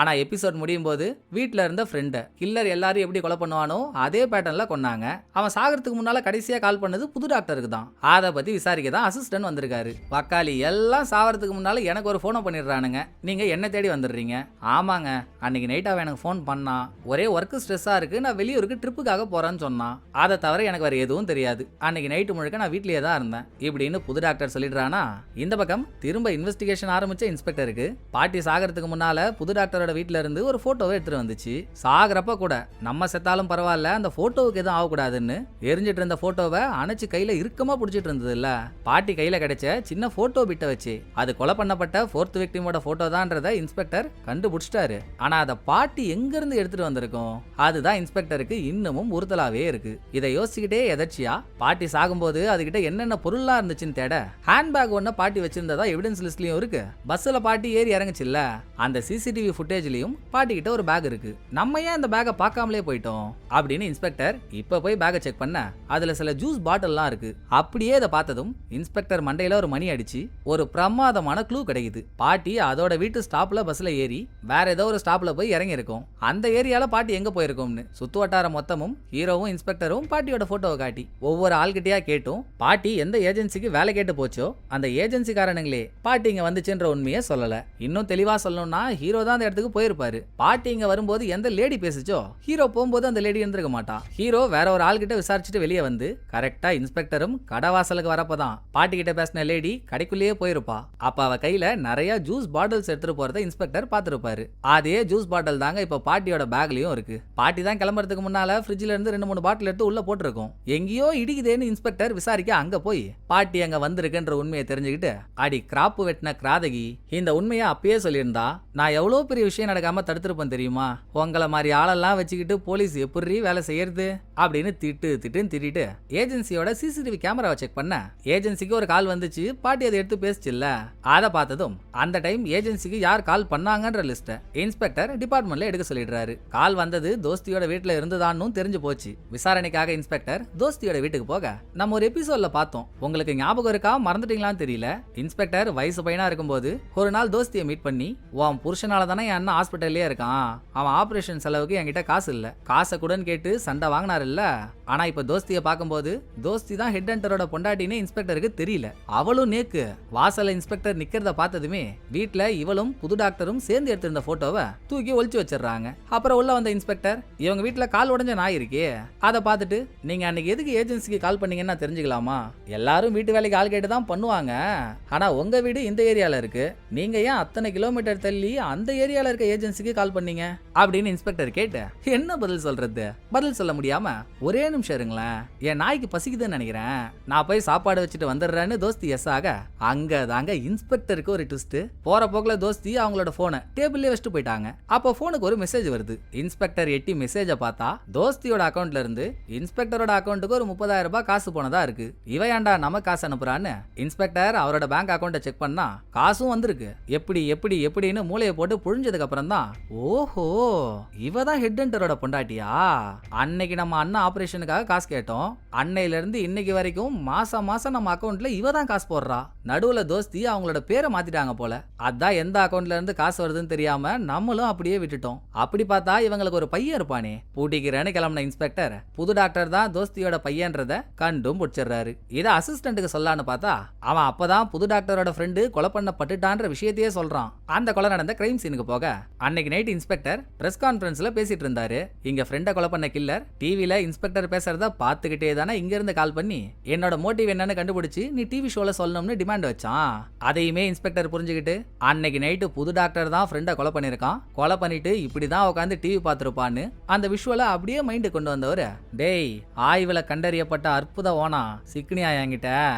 ஆனா எபிசோட் முடியும் போது வீட்டுல இருந்த ஃப்ரெண்ட கில்லர் எல்லாரும் எப்படி கொலை பண்ணுவானோ அதே பேட்டர்ன்ல கொன்னாங்க. அவன் சாகிறதுக்கு முன்னால கடைசியா கால் பண்ணது புது டாக்டருக்கு தான். அதை பத்தி விசாரிக்க தான் அசிஸ்டன்ட் வந்திருக்காரு. வக்காலி எல்லாம் சாவறதுக்கு முன்னால எனக்கு எனக்கு ஒரு ஃபோனை பண்ணிடுறானுங்க, நீங்க என்ன தேடி வந்துடுறீங்க. ஆமாங்க, அன்னைக்கு நைட் அவன் எனக்கு ஃபோன் பண்ணான், ஒரே ஒர்க்கு ஸ்ட்ரெஸ்ஸா இருக்கு, நான் வெளியூருக்கு ட்ரிப்புக்காக போறேன்னு சொன்னான். அதை தவிர எனக்கு வேற எதுவும் தெரியாது, அன்னைக்கு நைட்டு முழுக்க நான் வீட்லயே தான் இருந்தேன் இப்படின்னு புது டாக்டர் சொல்லிடுறானா. இந்த பக்கம் திரும்ப இன்வெஸ்டிகேஷன் ஆரம்பிச்ச இன்ஸ்பெக்டருக்கு பாட்டி சாகிறதுக்கு முன்னால புது டாக்டரோட வீட்ல இருந்து ஒரு போட்டோவை எடுத்துட்டு வந்துச்சு. சாகிறப்ப கூட நம்ம செத்தாலும் பரவாயில்ல, அந்த போட்டோவுக்கு எதுவும் ஆகக்கூடாதுன்னு எரிஞ்சிட்டு இருந்த போட்டோவை அணைச்சு கையில இறுக்கமா பிடிச்சிட்டு இருந்தது இல்ல. பாட்டி கையில கிடைச்ச சின்ன போட்டோ பிட்ட வச்சு அது கொலை பண்ணப்பட்ட 4th விக்டிமோட போட்டோ தான்றத இன்ஸ்பெக்டர் கண்டுபிடிச்சிட்டாரு. ஆனா அதை பாட்டி எங்க இருந்து எடுத்துட்டு வந்திருக்கோம், அதுதான் இன்ஸ்பெக்டருக்கு இன்னமும் உறுத்தலாவே இருக்கு. இதை யோசிச்சுக்கிட்டே எதர்ச்சியா பாட்டி சாகும்போது அதுகிட்ட என்னென்ன பொருளா இருந்துச்சுன்னு தேட ஹேண்ட்பேக் ஒன்ன பாட்டி வச்சிருந்ததா எவிடன்ஸ் லிஸ்ட்லயும் இருக்கு. பஸ்ல பாட்டி ஏறி இறங்குச்சுல்ல, அந்த சிசிடிவி ஃபுட்டேஜ்லயும் பாட்டி கிட்ட ஒரு பேக் இருக்கு. நம்ம ஏன் அந்த பேக்கை பார்க்காமலே போயிட்டோம் அப்படின்னு இன்ஸ்பெக்டர் இப்ப போய் பேக்கை செக் பண்ண அதுல சில ஜூஸ் பாட்டில்லாம் இருக்கு. அப்படியே இதை பார்த்ததும் இன்ஸ்பெக்டர் மண்டையில ஒரு மணி அடிச்சு ஒரு பிரமாதமான க்ளூ கிடைக்குது. பாட்டி அதோட வீட்டு ஸ்டாப்ல பஸ்ல ஏறி வேற ஏதோ ஒரு ஸ்டாப்ல போய் இறங்கி இருக்கும். அந்த ஏரியால பாட்டி எங்க போயிருக்கும்னு சுத்து வட்டார மொத்தமும் ஹீரோவும் இன்ஸ்பெக்டரும் பாட்டியோட போட்டோவை காட்டி ஒவ்வொரு ஆள்கிட்டயா கேட்டும் பாட்டி எந்த ஏஜென்சிக்கு வேலை கேட்டு போச்சோ அந்த ஏஜென்சிக்காரனுங்களே பாட்டி இங்க வந்துச்சுன்ற உண்மையை சொல்லல. இன்னும் தெளிவா சொல்லணும்னா ஹீரோ தான் அந்த இடத்துக்கு போயிருப்பாரு. பாட்டி இங்க வரும்போது எந்த லேடி பேசுச்சோ ஹீரோ போகும்போது அந்த லேடி இருந்திருக்க மாட்டா. ஹீரோ வேற ஒரு ஆள்கிட்ட விசாரிச்சுட்டு வெளியே வந்து கரெக்டா இன்ஸ்பெக்டரும் கடவாசலுக்கு வரப்பதான் பாட்டி கிட்ட பேசின லேடி கடைக்குள்ளேயே போயிருப்பா. அப்ப அவ கையில நிறைய ஜூஸ் பாட்டில்ஸ் எடுத்துட்டு போறத இன்ஸ்பெக்டர் பார்த்திருப்பாரு. அதே ஜூஸ் பாட்டில் தாங்க இப்ப பாட்டியோட பேக்லயும் இருக்கு. பாட்டி தான் கிளம்புறதுக்கு முன்னால ஃப்ரிட்ஜ்ல இருந்து 2-3 பாட்டில் எடுத்து உள்ள போட்டிருக்கும். எங்கேயோ இடிக்குதேன்னு இன்ஸ்பெக்டர் விசாரிக்க அங்க போய் பாட்டி அங்க வந்திருக்குன்ற உண்மையை தெரிஞ்சுக்கிட்டு அடி கிராப்பு வெட்டின கிராதகி, இந்த உண்மையை அப்பயே சொல்லியிருந்தா நான் எவ்வளவு பெரிய விஷயம் நடக்காம தடுத்திருப்பேன் தெரியுமா, உங்களை மாதிரி ஆளெல்லாம் வச்சுக்கிட்டு போலீஸ் எப்படி வேலை செய்யறது அப்படின்னு திட்டிட்டு ஏஜென்சியோட சிசிடிவி கேமராவை செக் பண்ண ஏஜென்சிக்கு ஒரு கால் வந்துச்சு. பாட்டி அதை எடுத்து பேசிச்சுல்ல, அதை பார்த்ததும் அந்த டைம் ஏஜென்சிக்கு யார் கால் பண்ணாங்கன்ற லிஸ்ட்டை இன்ஸ்பெக்டர் டிபார்ட்மெண்ட்ல எடுக்க சொல்லிடுறாரு. கால் வந்தது தோஸ்தியோட வீட்டுல இருந்துதான்னு தெரிஞ்சு போச்சு. விசாரணைக்காக இன்ஸ்பெக்டர் தோஸ்தியோட வீட்டுக்கு போக நம்ம ஒரு எபிசோட்ல பார்த்தோம், உங்களுக்கு ஞாபகம் இருக்கா மறந்துட்டீங்களான்னு தெரியல. இன்ஸ்பெக்டர் வயசு பையனா இருக்கும்போது ஒரு நாள் தோஸ்தியை மீட் பண்ணி, உன் புருஷனால தானே என் அண்ணன் ஹாஸ்பிட்டல்லே இருக்கான், அவன் ஆபரேஷன் செலவுக்கு என்கிட்ட காசு இல்ல, காசை கூடன்னு கேட்டு சண்டை வாங்கினாரு இல்ல. ஆனா இப்ப தோஸ்தியை பார்க்கும்போது தோஸ்தி தான் ஹெட் ஹண்டரோட பொண்டாட்டின்னு இன்ஸ்பெக்டருக்கு தெரியல. அவளும் நேக்கு வாசல்ல இன்ஸ்பெக்டர் நிக்கிறத பார்த்ததுமே வீட்ல இவளும் புது டாக்டரும் சேர்ந்து எடுத்திருந்த போட்டோவை தூக்கி ஒளிச்சு வச்சிடறாங்க. அப்புறம் உள்ள வந்த இன்ஸ்பெக்டர், இவங்க வீட்ல கால் உடைஞ்ச நாய் இருக்கே, அதை பார்த்துட்டு நீங்க அன்னைக்கு எதுக்கு ஏஜென்சிக்கு கால் பண்ணீங்கன்னா தெரிஞ்சுக்கலாமா, எல்லாரும் வீட்டு வேலைக்கு ஆள் கேட்டு தான் பண்ணுவாங்க, ஆனா உங்க வீடு இந்த ஏரியால இருக்கு, நீங்க ஏன் அத்தனை கிலோமீட்டர் தள்ளி அந்த ஏரியால இருக்க ஏஜென்சிக்கு கால் பண்ணீங்க அப்படின்னு இன்ஸ்பெக்டர் கேட்டு என்ன பதில் சொல்றது. பதில் சொல்ல முடியாம ஒரே நிமிஷம் இருங்களேன், என் நாய்க்கு பசிக்குதுன்னு நினைக்கிறேன், நான் போய் சாப்பாடு வச்சுட்டு வந்துடுறேன்னு தோஸ்தி எஸ் ஆக அங்க தாங்க இன்ஸ்பெக்டருக்கு ஒரு ட்விஸ்ட். போற போக்குல தோஸ்தி அவங்களோட போனை டேபிள்லயே வச்சுட்டு போயிட்டாங்க. அப்போ போனுக்கு ஒரு மெசேஜ் வருது. இன்ஸ்பெக்டர் எட்டி மெசேஜை பார்த்தா தோஸ்தியோட அக்கௌண்ட்ல இருந்து இன்ஸ்பெக்டரோட அக்கௌண்ட்டுக்கு ஒரு 30,000 ரூபாய் காசு போனதா இருக்கு. இவ ஏன்டா நம்ம காசு அனுப்புறான்னு இன்ஸ்பெக்டர் அவரோட பேங்க் அக்கௌண்ட்டை செக் பண்ணா காசும் வந்திருக்கு. எப்படின்னு மூளையை போட்டு புழிஞ்சதுக்கு அப்புறம் தான் ஓஹோ இவதான் ஹெட் ஹண்டரோட பொண்டாட்டியா, அன்னைக்கு நம்ம அண்ணன் ஆபரேஷனுக்காக காசு கேட்டோம், அன்னையில இருந்து இன்னைக்கு வரைக்கும் மாசம் நம்ம அக்கௌண்ட்ல இவ தான் காசு போடுறா. நடுவுல தோஸ்தி அவங்களோட பேரை மாத்திட்டாங்க போல, அதான் எந்த அக்கௌண்ட்ல இருந்து காசு வருதுன்னு தெரியாம நம்மளும் அப்படியே விட்டுட்டோம். அப்படி பார்த்தா இவங்களுக்கு ஒரு பையன் இருப்பானே. பூட்டிக்கிறேன்னு கிளம்பின இன்ஸ்பெக்டர் புது டாக்டர் தான் தோஸ்தியோட பையன்றத கண்டும் பிடிச்சிடுறாரு. இதை அசிஸ்டன்ட்டுக்கு சொல்லான்னு பார்த்தா அவன் அப்பதான் புது டாக்டரோட ஃப்ரெண்டு கொலை பண்ணப்பட்டுட்டான்ற விஷயத்தையே சொல்றான். அந்த கொலை நடந்த கிரைம் சீனுக்கு போக அன்னைக்கு நைட் இன்ஸ்பெக்டர் பிரஸ் கான்ஃபரன்ஸ்ல பேசிட்டு இருந்தாரு. இங்க ஃப்ரெண்டை கொலை பண்ண கில்லர் டிவில இன்ஸ்பெக்டர் பேசுறத பார்த்துக்கிட்டே தானே இங்க இருந்து கால் பண்ணி என்னோட மோட்டிவ் என்னன்னு கண்டுபிடிச்சு நீ டிவி ஷோல சொல்லணும்னு டிமாண்ட் வச்சான். அதையுமே இன்ஸ்பெக்டர் புரிஞ்சுக்கிட்டு அன்னைக்கு நைட்டு புது டாக்டர் தான் ஃப்ரெண்டை கொலை பண்ணிருக்கான், கொலை பண்ணிட்டு இப்படிதான் உட்காந்து டிவி பார்த்திருப்பான்னு அந்த விஷுவலை அப்படியே மைண்டு கொண்டு வந்தவர், டேய் ஆய்வுல கண்டறியப்பட்ட அற்புத ஓனா சிக்னியா என்கிட்ட,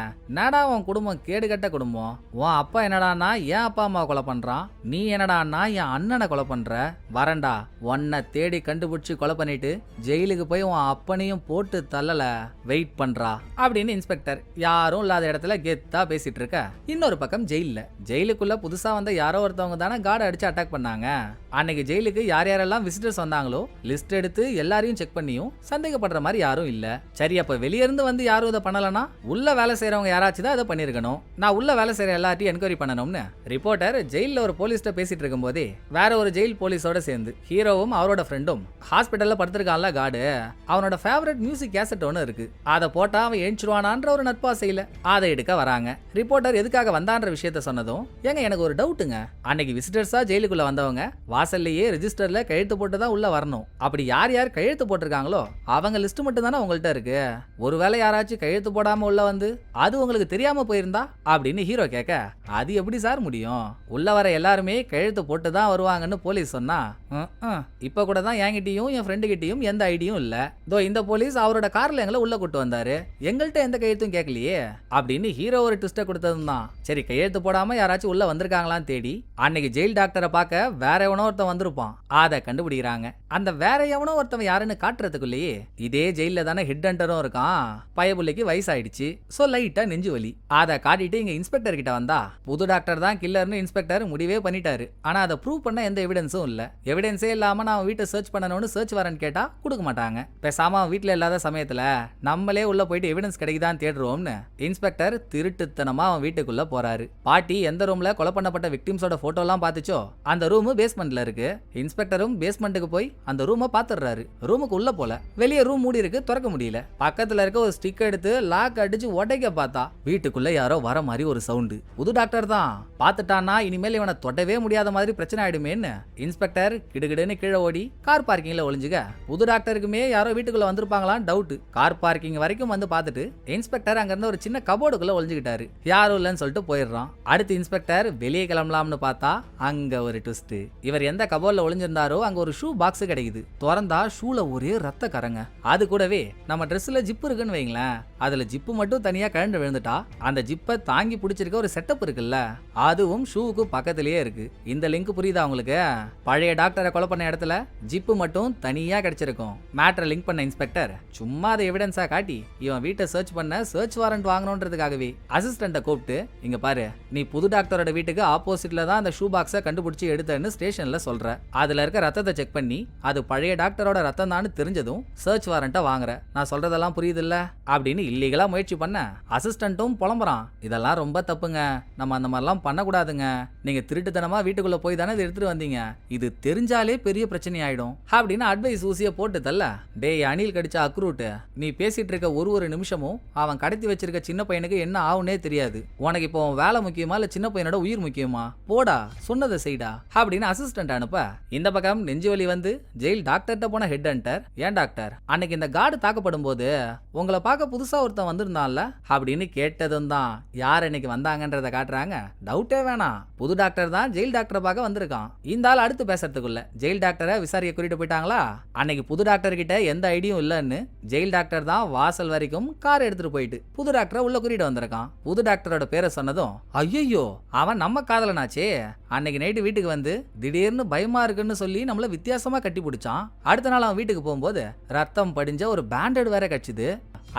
என்னடா உன் குடும்பம் கேடுகட்ட குடும்பம், உன் அப்பா என்னடான்னா என் அப்பா அம்மா கொலை பண்றான், நீ என்னடான்னா என் அண்ணனை கொலை பண்ற, வரண்டா உன்னை தேடி கண்டுபிடிச்சு கொலை பண்ணிட்டு ஜெயிலுக்கு போய் உன் அப்பனையும் போட்டு தள்ளல, வெயிட் பண்றா அப்படின்னு இன்ஸ்பெக்டர் யாரும் இல்லாத இடத்துல கெத்தா பேசிட்டு இருக்க. இன்னொரு பக்கம் ஜெயிலுக்குள்ள புதுசா வந்த யாரோ ஒருத்தவங்க தானே கார்டு அடிச்சு அட்டாக் பண்ணாங்க. அன்னைக்கு ஜெயிலுக்கு யார் யாரெல்லாம் விசிட்டர்ஸ் வந்தாங்களோ லிஸ்ட் எடுத்து எல்லாரையும் செக் பண்ணியும் சந்தேகப்படுற மாதிரி யாரும் இல்ல. சரி அப்ப வெளிய இருந்து வந்து யாரும் இதை பண்ணலனா உள்ள வேலை செய்யறவங்க யாராச்சும் தான் இதை பண்ணிருக்கணும், நான் உள்ள வேலை செய்யற எல்லாத்தையும் என்கொயரி பண்ணணும்னு ரிப்போர்ட்டர் ஜெயில ஒரு போலீஸ்ட பேசிட்டு இருக்கும் போதே வேற ஒரு ஜெயில் போலீஸோட சேர்ந்து ஹீரோவும் அவரோட ஃப்ரெண்டும் ஹாஸ்பிட்டல்ல படுத்திருக்கான்ல கார்டு, அவனோட ஃபேவரட் ஃபேவரட் மியூசிக் கேசட் ஒன்று இருக்கு. அதை போட்டா அவன் ஏஞ்சிருவானான்ற ஒரு நட்பாசையில அதை எடுக்க வராங்க. ரிப்போர்ட்டர் எதுக்காக வந்தான்ற விஷயத்த சொன்னதும், ஏங்க எனக்கு ஒரு டவுட்டுங்க, அன்னைக்கு விசிட்டர்ஸா ஜெயிலுக்குள்ள வந்தவங்க வாசல்லையே ரெஜிஸ்டர்ல கையெழுத்து போட்டு தான் உள்ள வரணும். அப்படி யார் யார் கையெழுத்து போட்டிருக்காங்களோ அவங்க லிஸ்ட் மட்டும் தானே உங்கள்கிட்ட இருக்கு. ஒருவேளை யாராச்சும் கையெழுத்து போடாம உள்ள வந்து அது உங்களுக்கு தெரியாம போயிருந்தா அப்படின்னு ஹீரோ கேட்க, அது எப்படி சார் முடியும், உள்ள வர எல்லாருமே கையெழுத்து போட்டு தான் வருவாங்கன்னு போலீஸ் சொன்னா, இப்ப கூட தான் என்கிட்டயும் என் ஃப்ரெண்டு கிட்டயும் எந்த ஐடியும் இல்ல, தோ இந்த போலீஸ் அவரோட கார்ல எங்களை உள்ள கூட்டு வந்தாரு, எங்கள்கிட்ட எந்த கையெழுத்தும் கேட்கலையே அப்படின்னு ஹீரோ ஒரு ட்விஸ்ட கொடுத்ததும் தான். சரி கையெழுத்து போடாம யாராச்சும் உள்ள வந்திருக்காங்களான்னு தேடி அன்னைக்கு ஜெயில் டாக்டரை பார்க்க வேற எவனோ ஒருத்தன் வந்திருப்பான், அதை கண்டுபிடிக்கிறாங்க. அந்த வேற எவனோ ஒருத்தவன் யாருன்னு காட்டுறதுக்குள்ளேயே இதே ஜெயில தானே ஹெட் ஹண்டரும் இருக்கான். பயபுள்ளைக்கு வயசாயிடுச்சு, சோ லைட்டா நெஞ்சு வலி. அதை காட்டிட்டு இங்க இன்ஸ்பெக்டர் கிட்ட வந்தா, புது டாக்டர் தான் கில்லர்னு இன்ஸ்பெக்டர் முடிவே பண்ணிட்டாரு. ஆனா அதை ப்ரூவ் பண்ண எந்த எவிடன்ஸும் இல்ல. எவிடன்ஸே இல்லாம நான் வீட்டை சர்ச் பண்ணணும்னு சர்ச் வரேன்னு கேட்டா கொடுக்க மாட்டாங்க. பேசாம வீட்டுல இல்லாத சமயத்துல நம்மளே உள்ள போயிட்டு எவிடன்ஸ் கிடைக்குதான் தேடுறோம்னு இன்ஸ்பெக்டர் திருட்டுத்தனமா அவன் வீட்டுக்குள்ள போறாரு. பாட்டி எந்த ரூம்ல கொலை பண்ணப்பட்ட விக்டிம்ஸோட போட்டோ எல்லாம் பாத்துச்சோ அந்த ரூம் பேஸ்மெண்ட்ல இருக்கு. இன்ஸ்பெக்டரும் பேஸ்மெண்ட்டுக்கு போய் அந்த ரூமை பாத்துறாரு. ரூமுக்கு உள்ள போல, வெளியே ரூம் மூடி இருக்கு, திறக்க முடியல. பக்கத்துல இருக்க ஒரு ஸ்டிக் எடுத்து லாக் அடிச்சு உடைக்க பார்த்தா வீட்டுக்குள்ள யாரோ வர மாதிரி ஒரு சவுண்டு. புது டாக்டர் தான் பாத்துட்டானா இனிமேல் இவனை தொடவே முடியாத மாதிரி பிரச்சனை ஆயிடுமேன்னு இன்ஸ்பெக்டர் கிடுகிடுன்னு கீழே ஓடி கார் பார்க்கிங்ல ஒளிஞ்சுக. புது டாக்டருக்குமே யாரோ வீட்டுக்குள்ள வந்திருப்பாங்களான்னு டவுட். கார் பார்க்கிங் வரைக்கும் வந்து பார்த்துட்டு இன்ஸ்பெக்டர் அங்க இருந்த ஒரு சின்ன கபோர்டுக்குள்ள ஒளிஞ்சுக்கிட்டாரு. யாரும் இல்லைன்னு சொல்லிட்டு போயிடுறான். அடுத்து இன்ஸ்பெக்டர் வெளியே கிளம்பலாம்னு பார்த்தா அங்க ஒரு ட்விஸ்ட். இவர் எந்த கபோர்ட்ல ஒளிஞ்சிருந்தாரோ அங்க ஒரு ஷூ பாக்ஸ் கிடைக்குது. திறந்தா ஷூல ஒரே ரத்த கரங்க. அது கூடவே நம்ம ட்ரெஸ்ல ஜிப்பு இருக்குன்னு வைங்களேன், அதுல ஜிப்பு மட்டும் தனியா கழண்டு விழுந்துட்டா அந்த ஜிப்பை தாங்கி பிடிச்சிருக்க ஒரு செட்டப் இருக்குல்ல, அதுவும் ஷூவுக்கு பக்கத்திலேயே இருக்கு. இந்த லிங்க் புரியுதா உங்களுக்கு? பழைய டாக்டரை கொலை பண்ண இடத்துல ஜிப்பு மட்டும் தனியா கிடைச்சிருக்கும். மேட்டரை லிங்க் பண்ண இன்ஸ்பெக்டர் சும்மா அதை எவிடன்ஸா காட்டி இவன் வீட்டை சர்ச் பண்ண சர்ச் வாரண்ட் வாங்கணும்ன்றதுக்காகவே அசிஸ்டண்ட்டை கூப்பிட்டு, இங்க பாரு நீ புது டாக்டரோட வீட்டுக்கு ஆப்போசிட்ல தான் அந்த ஷூ பாக்ஸை கண்டுபிடிச்சு எடுத்தேன்னு ஸ்டேஷன்ல சொல்ற. அதுல இருக்க ரத்தத்தை செக் பண்ணி அது பழைய டாக்டரோட ரத்தம் தான் தெரிஞ்சதும் சர்ச் வாரண்ட்டை வாங்குற. நான் சொல்றதெல்லாம் புரியுது இல்ல அப்படின்னு இல்லீகலா முயற்சி பண்ண அசிஸ்டன்ட்டும் புலம்புறான். இதெல்லாம் ரொம்ப தப்புங்க, நம்ம அந்த மாதிரிலாம் பண்ணக்கூடாதுங்க, நீங்க திருட்டுத்தனமா வீட்டுக்குள்ள போய் தானே எடுத்துட்டு வந்தீங்க, இது தெரிஞ்சாலே பெரிய பிரச்சனை ஆயிடும் அப்படின்னு அட்வைஸ் ஊசிய போட்டு தல்ல. டேய் அணில் கடிச்சா அக்ரூட், நீ பேசிட்டு இருக்க ஒரு நிமிஷமும் அவன் கடத்தி வச்சிருக்க சின்ன பையனுக்கு என்ன ஆகுனே தெரியாது. உனக்கு இப்போ வேலை முக்கியமா இல்ல சின்ன பையனோட உயிர் முக்கியமா? போடா சொன்னதை செய்டா அப்படின்னு அசிஸ்டன்ட் அனுப்ப இந்த பக்கம் நெஞ்சு வலி வந்து ஜெயில் டாக்டர்கிட்ட போன ஹெட் ஹண்டர், ஏன் டாக்டர் அன்னைக்கு இந்த கார்டு தாக்கப்படும் போது உங்களை பார்க்க புதுசா ஒருத்தன் வந்திருந்தான்ல அப்படின்னு கேட்டதும் தான் யார் இன்னைக்கு வந்தாங்கன்றத காட்டுறாங்க. டவுட்டே வேணாம், புது டாக்டர் தான் ஜெயில் டாக்டரை பார்க்க வந்திருக்கான். இந்த ஆள் அடுத்து பேசுறதுக்குள்ள ஜெயில் டாக்டரை விசாரிக்க கூட்டிட்டு போயிட்டாங்களா. அன்னைக்கு புது டாக்டர் கிட்ட எந்த ஐடியும் இல்லைன்னு ஜெயில் டாக்டர் தான் வாசல் வரைக்கும் கார் எடுத்துட்டு போயிட்டு புது டாக்டரை உள்ள கூட்டிட்டு வந்திருக்கான். புது டாக்டரோட பேரை சொன்னதும் ஐயோ அவன் நம்ம காதலனாச்சே, அன்னைக்கு நைட்டு வீட்டுக்கு வந்து திடீர்னு பயமா இருக்குன்னு சொல்லி நம்மள வித்தியாசமா கட்டி பிடிச்சான். அடுத்த நாள் அவன் வீட்டுக்கு போகும்போது ரத்தம் படிஞ்ச ஒரு பேண்டட் வேற கட்சிது.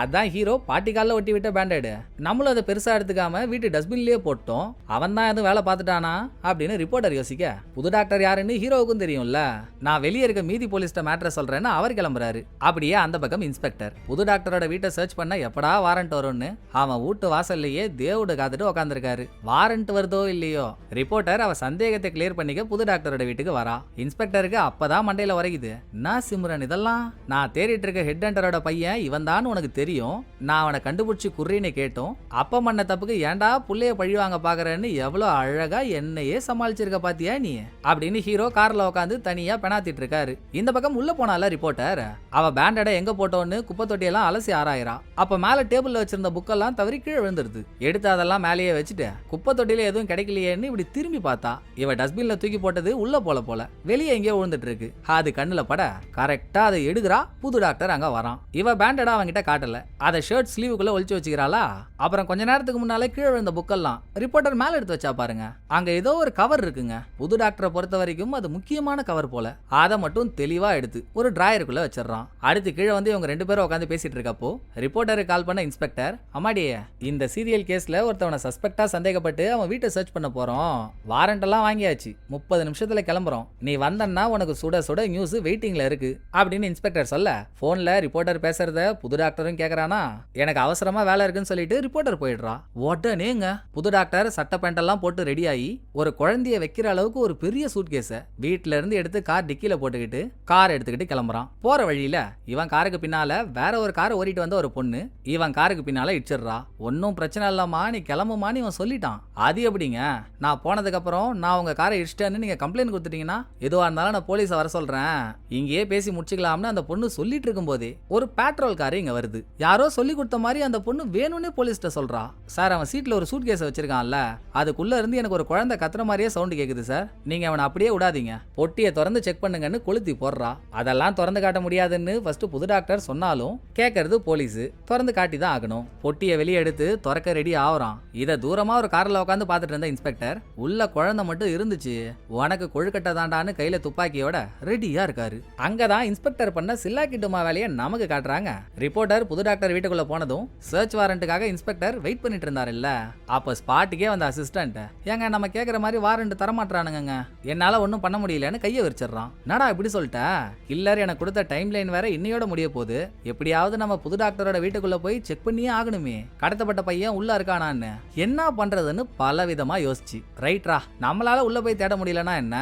அதான் ஹீரோ பாட்டி காலில் ஒட்டி விட்ட பேண்டேடு. நம்மளும் அதை பெருசா எடுத்துக்காம வீட்டு டஸ்ட்பின்லயே போட்டோம். அவன் தான் எதுவும் வேலை பார்த்துட்டானா அப்படின்னு ரிப்போர்ட்டர் யோசிக்க, புது டாக்டர் யாருன்னு ஹீரோவுக்கும் தெரியும்ல, நான் வெளியே இருக்க மீதி போலீஸ்ட மேட்டரை சொல்றேன்னு அவர் கிளம்புறாரு. அப்படியே அந்த பக்கம் இன்ஸ்பெக்டர் புது டாக்டரோட வீட்டை சர்ச் பண்ண எப்படா வாரண்ட் வரும்னு அவன் வீட்டு வாசல்லையே தேவோடு காத்துட்டு உட்காந்துருக்காரு. வாரண்ட் வருதோ இல்லையோ ரிப்போர்ட்டர் அவ சந்தேகத்தை கிளியர் பண்ணிக்க புது டாக்டரோட வீட்டுக்கு வரா. இன்ஸ்பெக்டருக்கு அப்பதான் மண்டையில உரைக்குது, நான் சிம்ரன் இதெல்லாம் நான் தேடிட்டு இருக்க ஹெட் ஹண்டரோட பையன் இவன் தான் உனக்கு தெரியும், நான் அவனை கண்டுபிடிச்சு குர்றின்னு கேட்டோம், அப்ப பண்ண தப்புக்கு ஏன்டா புள்ளைய பழிவாங்க பாக்குறேன்னு எவ்வளவு அழகா என்னையே சமாளிச்சிருக்க பாத்தியா நீ அப்படின்னு ஹீரோ கார்ல உட்காந்து தனியா பெணாத்திட்டு இருக்காரு. இந்த பக்கம் உள்ள போனால ரிப்போர்ட்டர் அவ பேண்டட எங்க போட்டோன்னு குப்பை தொட்டியெல்லாம் அலசி ஆராயிரா. அப்ப மேல டேபிள்ல வச்சிருந்த புக்கெல்லாம் தவறி கீழே விழுந்துருது. எடுத்து அதெல்லாம் மேலேயே வச்சுட்டு குப்பை தொட்டியில எதுவும் கிடைக்கலையேன்னு இப்படி திரும்பி பார்த்தா இவ டஸ்ட்பின்ல தூக்கி போட்டது உள்ள போல வெளியே எங்கேயோ விழுந்துட்டு இருக்கு. அது கண்ணுல பட கரெக்டா அதை எடுக்கிறா. புது டாக்டர் அங்க வரான். இவ பேண்டடா அவங்கிட்ட காட்டல, அதை ஷர்ட் ஸ்லீவுக்குள்ள ஒளிச்சு வச்சுக்கிறாளா. அப்புறம் கொஞ்ச நேரத்துக்கு முன்னாலே கீழே விழுந்த புக்கெல்லாம் ரிப்போர்ட்டர் மேல எடுத்து வச்சா பாருங்க, அங்க ஏதோ ஒரு கவர் இருக்குங்க. புது டாக்டரை பொறுத்த வரைக்கும் அது முக்கியமான கவர் போல. அதை மட்டும் தெளிவா எடுத்து ஒரு டிராயருக்குள்ள வச்சிடறான். அடுத்து கீழே வந்து இவங்க ரெண்டு பேரும் உட்காந்து பேசிட்டு இருக்கப்போ ரிப்போர்ட்டருக்கு கால் பண்ண இன்ஸ்பெக்டர், அம்மாடியே இந்த சீரியல் கேஸ்ல ஒருத்தவனை சஸ்பெக்டா சந்தேகப்பட்டு அவன் வீட்டை சர்ச் பண்ண போறோம், வாரண்ட் எல்லாம் வாங்கியாச்சு, 30 நிமிஷத்துல கிளம்புறோம், நீ வந்தன்னா உனக்கு சுட சுட நியூஸ் வெயிட்டிங்ல இருக்கு அப்படின்னு இன்ஸ்பெக்டர் சொல்ல போன்ல ரிப்போர்ட்டர் பேசுறத புது டாக்டரும் கேக்குறானா. எனக்கு அவசரமா வேலை இருக்குன்னு சொல்லிட்டு ரிப்போர்ட்டர் போயிடுறா. உடனேங்க புது டாக்டர் சட்டை பேண்ட் எல்லாம் போட்டு ரெடி ஆகி ஒரு குழந்தைய வைக்கிற அளவுக்கு ஒரு பெரிய சூட்கேஸை வீட்ல இருந்து எடுத்து கார் டிக்கில போட்டுக்கிட்டு கார் எடுத்துக்கிட்டு கிளம்புறான். போற வழியில இவன் காருக்கு பின்னால வேற ஒரு காரை ஓட்டிட்டு வந்த ஒரு பொண்ணு இவன் காருக்கு பின்னால இடிச்சிடுறா. ஒன்னும் பிரச்சனை இல்லம்மா, நீ கிளம்புமான்னு இவன் சொல்லிட்டான். அது எப்படிங்க, நான் போனதுக்கு அப்புறம் நான் உங்க காரை இடிச்சிட்டேன்னு நீங்க கம்ப்ளைண்ட் கொடுத்துட்டீங்கன்னா எதுவா இருந்தாலும் நான் போலீஸை வர சொல்றேன், இங்கேயே பேசி முடிச்சுக்கலாம்னு அந்த பொண்ணு சொல்லிட்டு இருக்கும் போதே ஒரு பேட்ரோல் காரு இங்க வருது. யாரோ சொல்லி கொடுத்த மாதிரி அந்த பொண்ணு வேணும்னே போலீஸ்ட்ட சொல்றா. சார், அவன் சீட்ல ஒரு சூட் கேஸ் வச்சிருக்கான்ல, அதுக்குள்ள இருந்து எனக்கு ஒரு குழந்தை கத்துற மாதிரியே சவுண்ட் கேக்குது சார், நீங்க அவனை அப்படியே விடாதீங்க, பொட்டியை திறந்து செக் பண்ணுங்கன்னு கொளுத்தி போடுறா. அதெல்லாம் திறந்து காட்ட முடியாதுன்னு ஃபர்ஸ்ட் புது டாக்டர் சொன்னாலும் கேட்கறது போலீஸ், திறந்து காட்டி தான் ஆகணும். பொட்டியை வெளியே எடுத்து திறக்க ரெடி ஆகுறான். இதை தூரமா ஒரு கார்ல உட்காந்து பார்த்துட்டு இருந்த இன்ஸ்பெக்டர் உள்ள குழந்தை மட்டும் இருந்துச்சு, உனக்கு கொழுக்கட்டை தாண்டான்னு கையில துப்பாக்கியோட ரெடியா இருக்காரு. அங்கதான் இன்ஸ்பெக்டர் பண்ண சில்லாக்கிட்டுமா வேலையை நமக்கு காட்டுறாங்க. ரிப்போர்ட்டர் புது டாக்டர் வீட்டுக்குள்ள போனதும் சர்ச் வாரண்ட்டுக்காக இன்ஸ்பெக்டர் வெயிட் பண்ணிட்டு இருந்தாரு இல்ல, அப்ப ஸ்பாட்டுக்கே வந்த அசிஸ்டன்ட், ஏங்க நம்ம கேக்குற மாதிரி வாரண்ட் தரமாட்டானுங்க, என்னால ஒன்னும் பண்ண முடியலன்னு கையை விரிச்சிடறான். நடா இப்படி சொல்லிட்ட, கில்லர் எனக்கு கொடுத்த டைம் லைன் வேற இன்னையோட முடிய போகுது, எப்படியாவது நம்ம புது டாக்டரோட வீட்டுக்குள்ள போய் செக் பண்ணியே ஆகணுமே, கடத்தப்பட்ட பையன் உள்ள இருக்கானான்னு என்ன பண்றதுன்னு பல விதமா யோசிச்சு, ரைட்ரா நம்மளால உள்ள போய் தேட முடியலன்னா என்ன,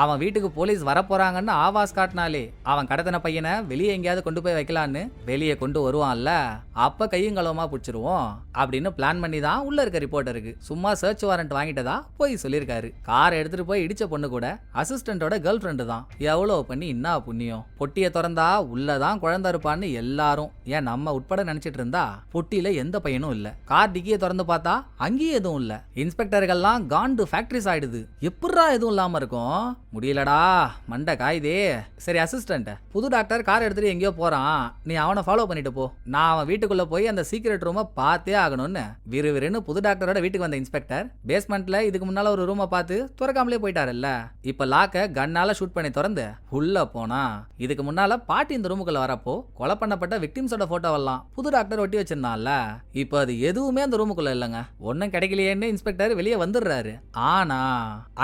அவன் வீட்டுக்கு போலீஸ் வரப்போறாங்கன்னு ஆவாஸ் காட்டினாலே அவன் கடத்தின பையனை வெளியே எங்கேயாவது கொண்டு போய் வைக்கலான்னு வெளியே கொண்டு வருவான்ல, அப்ப கையும் களவுமா பிடிச்சிருவோம் அப்படின்னு பிளான் பண்ணி தான் உள்ள இருக்க ரிப்போர்ட்டருக்கு சும்மா சர்ச் வாரண்ட் வாங்கிட்டதா போய் சொல்லியிருக்காரு. காரை எடுத்துட்டு போய் இடிச்ச பொண்ணு கூட அசிஸ்டன்டோட கேர்ள் ஃப்ரெண்டு தான். எவ்வளவு பண்ணி என்ன புண்ணியம், பொட்டியை திறந்தா உள்ளதான் குழந்தை இருப்பான்னு எல்லாரும் ஏன் நம்ம உட்பட நினைச்சிட்டு இருந்தா பொட்டியில எந்த பையனும் இல்ல. கார் டிக்கியை திறந்து பார்த்தா அங்கேயும் எதுவும் இல்ல. இன்ஸ்பெக்டர்கள்லாம் காண்டு ஃபேக்டரிஸ் ஆயிடுது, எப்படா எதுவும் இல்லாம இருக்கும், முடியலடா மண்டை காயுதே. சரி அசிஸ்டன்ட், புது டாக்டர் கார் எடுத்துட்டு எங்கேயோ போறான், நீ அவனை ஃபாலோ பண்ணிட்டு போ, நான் அவன் வீட்டுக்குள்ள போய் அந்த சீக்ரெட் ரூமை பார்த்தே ஆகணும்னு விறுவிறுன்னு புது டாக்டரோட வீட்டுக்கு வந்த இன்ஸ்பெக்டர் பேஸ்மெண்ட்ல இதுக்கு முன்னால ஒரு ரூமை பார்த்து திறக்காமலே போயிட்டாருல்ல, இப்ப லாக்க கன்னால ஷூட் பண்ணி திறந்து உள்ள போனா இதுக்கு முன்னால பாட்டி இந்த ரூமுக்குள்ள வரப்போ கொலை பண்ணப்பட்ட விக்டிம்ஸோட போட்டோவெல்லாம் புது டாக்டர் ஒட்டி வச்சிருந்தான்ல, இப்போ அது எதுவுமே அந்த ரூமுக்குள்ள இல்லைங்க. ஒன்னும் கிடைக்கலையேன்னு இன்ஸ்பெக்டர் வெளியே வந்துடுறாரு. ஆனா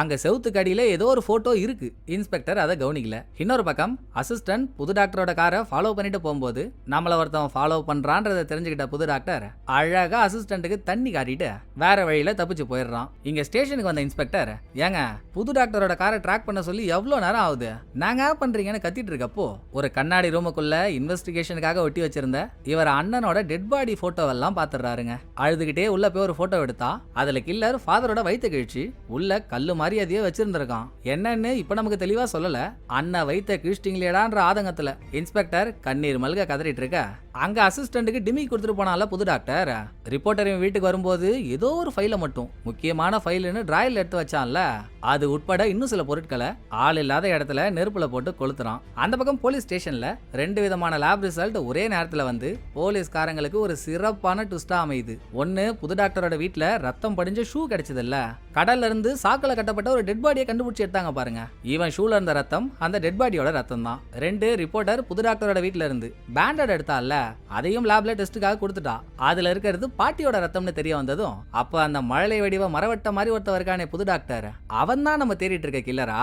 அங்க செவுத்துக்கு அடியில ஏதோ ஒரு போட்டோ இருக்கு. இன்ஸ்பெக்டர் அதை கவனிக்கல. இன்னொரு பக்கம் அசிஸ்டன்ட் புது டாக்டரோட காரை ஃபாலோ பண்ணிட்டு போகும்போது நம்மள ஒருத்தவன் ஃபாலோ பண்றான்றதை தெரிஞ்சுக்கிட்ட புது டாக்டர் அழகா அசிஸ்டன்ட்டுக்கு தண்ணி காட்டிட்டு வேற வழியில தப்பிச்சு போயிடுறான். இங்க ஸ்டேஷனுக்கு வந்த இன்ஸ்பெக்டர், ஏங்க புது டாக்டரோட காரை ட்ராக் பண்ண சொல்லி எவ்வளவு நேரம் ஆகுது, நாங்க பண்றீங்கன்னு கத்திட்டு இருக்கப்போ ஒரு கண்ணாடி ரூமுக்குள்ள இன்வெஸ்டிகேஷனுக்காக ஒட்டி வச்சிருந்த இவர் அண்ணனோட டெட் பாடி போட்டோவெல்லாம் பாத்துறாருங்க. அழுதுகிட்டே உள்ள போய் ஒரு போட்டோ எடுத்தா அதுல கில்லர் ஃபாதரோட வயிற்று கிழிச்சு உள்ள கல்லு மாதிரி அதையே வச்சிருந்திருக்கான். என்னன்னு இப்ப நமக்கு தெளிவா சொல்லல, அண்ணன் வயிற்ற கிழிச்சிட்டீங்களேடான்ற ஆதங்கத்துல இன்ஸ்பெக்டர் கண்ணீர் மல்க கதறிட்டு இருக்க அங்க அசிஸ்டன்ட்டுக்கு டிமி கொடுத்துட்டு போனால புது டாக்டர். ரிப்போர்ட்டர் வீட்டுக்கு வரும்போது ஏதோ ஒரு ஃபைலை மட்டும் முக்கியமான ஃபைல்னு டிராயர்ல எடுத்து வச்சான்ல, அது உட்பட இன்னும் சில பொருட்களை ஆள் இல்லாத இடத்துல நெருப்புல போட்டு கொளுத்துறான். அந்த பக்கம் போலீஸ் ஸ்டேஷன்ல 2 விதமான லேப் ரிசல்ட் ஒரே நேரத்துல வந்து போலீஸ்காரங்களுக்கு ஒரு சிறப்பான ட்விஸ்டா அமையுது. ஒன்னு, புது டாக்டரோட வீட்டுல ரத்தம் படிஞ்ச ஷூ கிடைச்சது இல்ல, கடல்ல இருந்து சாக்குல கட்டப்பட்ட ஒரு டெட் பாடியை கண்டுபிடிச்சு எடுத்தாங்க பாருங்க, இவன் ஷூல இருந்த ரத்தம் அந்த டெட் பாடியோட ரத்தம் தான். 2, ரிப்போர்ட்டர் புது டாக்டரோட வீட்டுல இருந்து பேண்டட் எடுத்தால, அதையும் லேப்ல டெஸ்டுக்காக கொடுத்துட்டா, அதுல இருக்கிறது பாட்டியோட ரத்தம்னு தெரிய வந்ததும் அப்ப அந்த மழலை வடிவ மரவட்ட மாதிரி ஒருத்தவர் இருக்கானே புது டாக்டர், அவன் தான் நம்ம தேடிட்டு இருக்க கில்லரா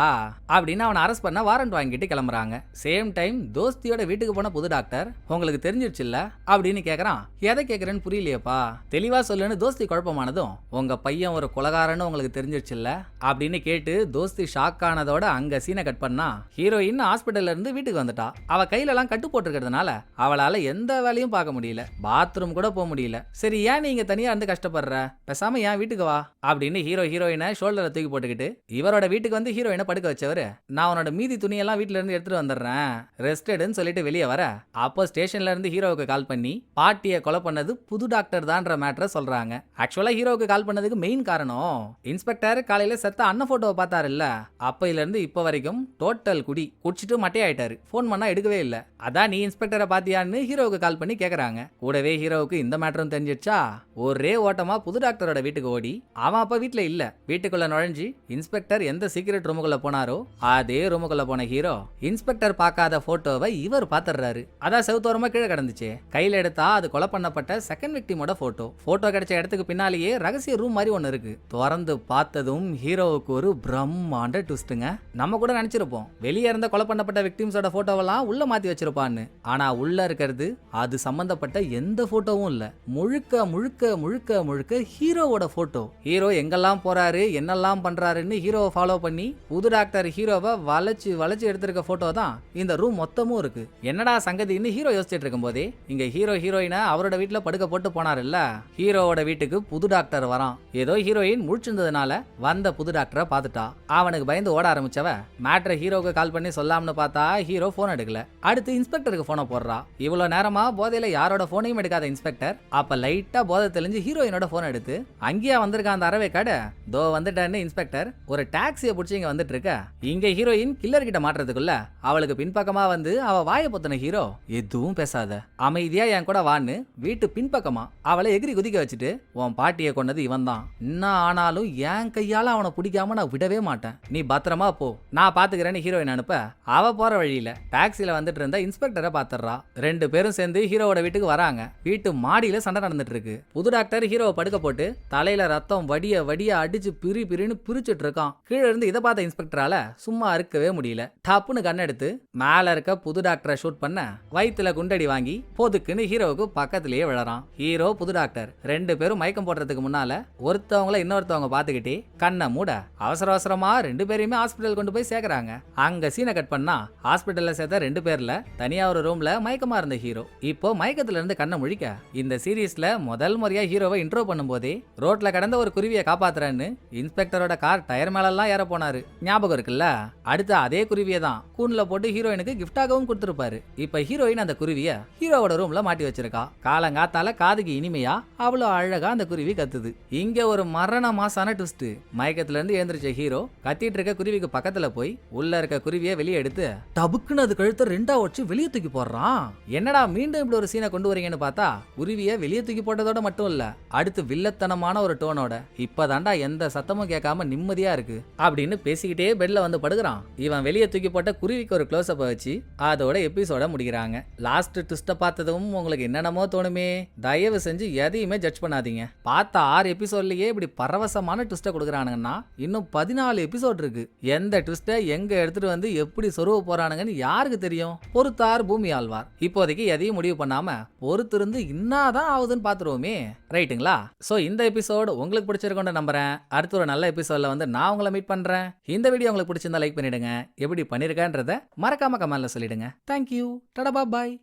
அப்படின்னு அவனை அரெஸ்ட் பண்ண வாரண்ட் வாங்கிட்டு கிளம்புறாங்க. சேம் டைம் தோஸ்தியோட வீட்டுக்கு போன புது டாக்டர், உங்களுக்கு தெரிஞ்சிருச்சு இல்ல அப்படின்னு கேக்குறான். எதை கேக்குறேன்னு புரியலையப்பா, தெளிவா சொல்லுன்னு தோஸ்தி குழப்பமானதும், உங்க பையன் ஒரு கொலகாரன்னு உங்களுக்கு தெரிஞ்சிருச்சு இல்ல அப்படின்னு கேட்டு தோஸ்தி ஷாக் ஆனதோட அங்க சீனை கட் பண்ணா ஹீரோயின் ஹாஸ்பிட்டல்ல இருந்து வீட்டுக்கு வந்துட்டா. அவ கையில எல்லாம் கட்டு போட்டுருக்கிறதுனால அவளால எந்த வேலையும் பார்க்க முடியல, பாத்ரூம் கூட போக முடியல. சரி ஏன் நீங்க தனியா இருந்து கஷ்டப்படுற, பேசாம ஏன் வீட்டுக்கு வா அப்படின்னு ஹீரோயினை ஷோல்டர்ல தூக்கி போட்டுக்கிட்டு இவரோட வீட்டுக்கு வந்து ஹீரோயினை படுக்க வச்சவரு, நான் உன்னோட மீதி துணியெல்லாம் வீட்டுல இருந்து எடுத்துட்டு வந்துடுறேன் ரெஸ்டட்னு சொல்லிட்டு வெளியே வர, அப்போ ஸ்டேஷன்ல இருந்து ஹீரோவுக்கு கால் பண்ணி பாட்டியை கொலை பண்ணது புது டாக்டர் தான்ற மேட்டரை சொல்றாங்க. ஆக்சுவலா ஹீரோவுக்கு கால் பண்ணதுக்கு மெயின் காரணம் இன்ஸ்பெக்டர் காலையில செத்த அண்ணன் போட்டோவை பார்த்தாரு இல்ல, அப்பையில இருந்து இப்ப வரைக்கும் டோட்டல் குடிச்சிட்டு மட்டையாயிட்டாரு, போன் பண்ணா எடுக்கவே இல்ல, அதான் நீ இன்ஸ்பெக்டரை பாத்தியான்னு ஹீரோவுக்கு கால் பண்ணி கேக்குறாங்க. கூடவே ஹீரோவுக்கு இந்த மேட்டரும் தெரிஞ்சிடுச்சா, ஒரே ஓட்டமா புது டாக்டரோட வீட்டுக்கு ஓடி அவன் அப்ப வீட்டுல இல்ல, வீட்டுக்குள்ள நுழைஞ்சு இன்ஸ்பெக்டர் எந்த சீக்ரெட் ரூமுக்குள்ள போனாரோ அதே ரூமுக்குள்ள போன ஹீரோ இன்ஸ்பெக்டர் பார்க்காத போட்டோவை இவர் பாத்துறாரு. அதான் செவுத்தோரமா கீழே கிடந்துச்சு, கையில எடுத்தா அது கொலை பண்ணப்பட்ட செகண்ட் விக்டிமோட போட்டோ கிடைச்ச இடத்துக்கு பின்னாலேயே ரகசிய ரூம் மாதிரி ஒன்னு இருக்கு. திறந்து பார்த்ததும் ஹீரோவுக்கு ஒரு பிரம்மாண்ட ட்விஸ்டுங்க. இருக்குங்க. நம்ம கூட நினைச்சிருப்போம் வெளியே இருந்த கொலை பண்ணப்பட்ட விக்டிம்ஸோட போட்டோவெல்லாம் உள்ள மாத்தி வச்சிருப்பான்னு. ஆனா உள்ள இருக்கிறது அது சம்பந்தப்பட்ட எந்த போட்டோவும் இல்ல. முழுக்க முழுக்க முழுக்க முழுக்க ஹீரோவோட போட்டோ. ஹீரோ எங்கெல்லாம் போறாரு என்னெல்லாம் பண்றாருன்னு ஹீரோவை ஃபாலோ பண்ணி புது டாக்டர் ஹீரோவை வளைச்சு வளைச்சு எடுத்திருக்க போட்டோ தான் இந்த ரூம் மொத்தமும் இருக்கு. என்னடா சங்கதின்னு ஹீரோ யோசிச்சுட்டு இருக்கும் போதே இங்க ஹீரோ ஹீரோயினை அவரோட வீட்டுல படுக்க போட்டு போனாருல்ல. ஹீரோவோட வீட்டுக்கு புது டாக்டர் வரான். ஏதோ ஹீரோயின் முழிச்சிருந்ததுனால வந்த புது டாக்டரை பார்த்துட்டா. அவனுக்கு பயந்து ஓட ஆரம்பிச்சவ மேட்ரை ஹீரோக்கு கால் பண்ணி சொல்லாம்னு பார்த்தா ஹீரோ போன் எடுக்கல. அடுத்து இன்ஸ்பெக்டருக்கு போனை போடுறா. இவ்வளவு நேரமா போதையில யாரோட போனையும் எடுக்காத இன்ஸ்பெக்டர் அப்ப லைட்டா போதை தெளிஞ்சு ஹீரோயினோட போன் எடுத்து அங்கேயா வந்திருக்கான் அந்த அரவே கடை தோ வந்துட்டான்னு இன்ஸ்பெக்டர் ஒரு டாக்ஸியை பிடிச்சி இங்க வந்துட்டு இருக்க. இங்க ஹீரோயின் கில்லர் கிட்ட மாட்டுறதுக்குள்ள அவளுக்கு பின்பக்கமா வந்து அவ வாயை பொத்தின ஹீரோ எதுவும் பேசாத அமைதியா என் கூட வான்னு வீட்டு பின்பக்கமா அவளை எகிரி குதிக்க வச்சுட்டு உன் பாட்டியை கொண்டது இவன் தான். என்ன ஆனாலும் என் கையால அவனை பிடிக்காம நான் விடவே மாட்டேன். நீ பத்திரமா போ நான் பாத்துக்கிறேன்னு ஹீரோயின் அனுப்ப அவ போற வழியில டாக்ஸில வந்துட்டு இருந்த இன்ஸ்பெக்டரை பாத்துறா. ரெண்டு பேரும் சேர்ந்து ஹீரோவோட வீட்டுக்கு வராங்க. வீட்டு மாடியில சண்டை நடந்துட்டு இருக்கு. புது டாக்டர் ஹீரோவை படுக்க போட்டு தலையில ரத்தம் வடிய வடிய அடிச்சு பிரின்னு பிரிச்சுட்டு இருக்கான். கீழே இருந்து இதை பார்த்த இன்ஸ்பெக்டரால சும்மா இருக்கவே முடியல. டப்புன்னு கண்ணெடுத்து மேல இருக்க புது டாக்டரை ஷூட் பண்ண வயித்துல குண்டடி வாங்கி போதுக்குன்னு ஹீரோவுக்கு பக்கத்திலேயே விழறான். ஹீரோ புது டாக்டர் ரெண்டு பேரும் மயக்கம் போடுறதுக்கு முன்னால ஒருத்தவங்கள இன்னொருத்தவங்க பாத்துக்கிட்டே கண்ணை மூட அவசர அவசரமா ரெண்டு பேரையுமே ஹாஸ்பிட்டல் கொண்டு போய் சேர்க்கறாங்க. அங்க சீனை கட் பண்ணா ஹாஸ்பிட்டல்ல சேர்த்த ரெண்டு பேர்ல தனியா ஒரு ரூம்ல மயக்கமா இருந்த ஹீரோ இப்போ மயக்கத்துல இருந்து கண்ணை முழிக்க. இந்த சீரீஸ்ல முதல் முறையா ஹீரோவை இன்ட்ரோ பண்ணும்போதே ரோட்ல கடந்த ஒரு குருவியை காப்பாத்துறேன்னு இன்ஸ்பெக்டரோட கார் டயர் மேல எல்லாம் ஏற போனாரு. ஞாபகம் இருக்குல்ல? அடுத்து அதே குருவியை தான் கூன்ல போட்டு ஹீரோயினுக்கு கிஃப்டாகவும் கொடுத்திருப்பாரு. இப்ப ஹீரோயின் அந்த குருவிய ஹீரோவோட ரூம்ல மாட்டி வச்சிருக்கா. காலங்காத்தால காதுக்கு இனிமையா அவ்வளவு அழகா அந்த குருவி கத்துது. இங்க ஒரு மரண மாசான ட்விஸ்ட். மயக்கத்துல இருந்து எழுந்திருச்ச ஹீரோ கத்திட்டு இருக்க குருவிக்கு பக்கத்துல போய் உள்ள இருக்க குருவியை வெளியே எடுத்து டபுக்குன்னு அது கழுத்தை ரெண்டா வச்சு வெளியே தூக்கி போடுறான். என்னடா மீண்டும் இப்படி ஒரு சீனை கொண்டு வரீங்கன்னு பார்த்தா குருவியை வெளியே தூக்கி போட்டதோட மட்டும் இல்ல அடுத்து வில்லத்தனமான ஒரு டோனோட இப்பதாண்டா எந்த சத்தமும் கேட்காம நிம்மதியா இருக்கு அப்படின்னு பேசிக்கிட்டே பெட்ல வந்து படுக்கிறான். இவன் வெளியே தூக்கி போட்ட குருவிக்கு ஒரு க்ளோஸ் அப் வச்சு அதோட எபிசோட முடிக்கிறாங்க. லாஸ்ட் ட்விஸ்ட பார்த்ததும் உங்களுக்கு என்னென்னமோ தோணுமே. தயவு செஞ்சு எதையுமே ஜட்ஜ் பண்ணாதீங்க. பார்த்த 6 எபிசோட்லயே இப்படி பரவசமான ட்விஸ்ட கொடுக்குறானுங்கன்னா இன்னும் 14 எபிசோட் இருக்கு. எந்த ட்விஸ்ட எங்க எடுத்துட்டு வந்து எப்படி சொருவ போறானுங்கன்னு யாருக்கு தெரியும்? பொறுத்தார் பூமி ஆழ்வார். இப்போதைக்கு எதையும் முடிவு பண்ணாம பொறுத்திருந்து இன்னாதான் ஆகுதுன்னு பாத்துருவோமே. ரைட்டுங்களா? சோ இந்த எபிசோடு உங்களுக்கு பிடிச்சிருக்கோன்னு நம்புறேன். அடுத்த ஒரு நல்ல எபிசோட்ல வந்து நான் உங்களை மீட் பண்றேன். இந்த வீடியோ உங்களுக்கு பிடிச்சிருந்தா லைக் பண்ணிடுங்க. எப்படி பண்ணிருக்கன்றத மறக்காம கமெண்ட்ல சொல்லிடுங்க. தேங்க்யூ. டடா பாய்.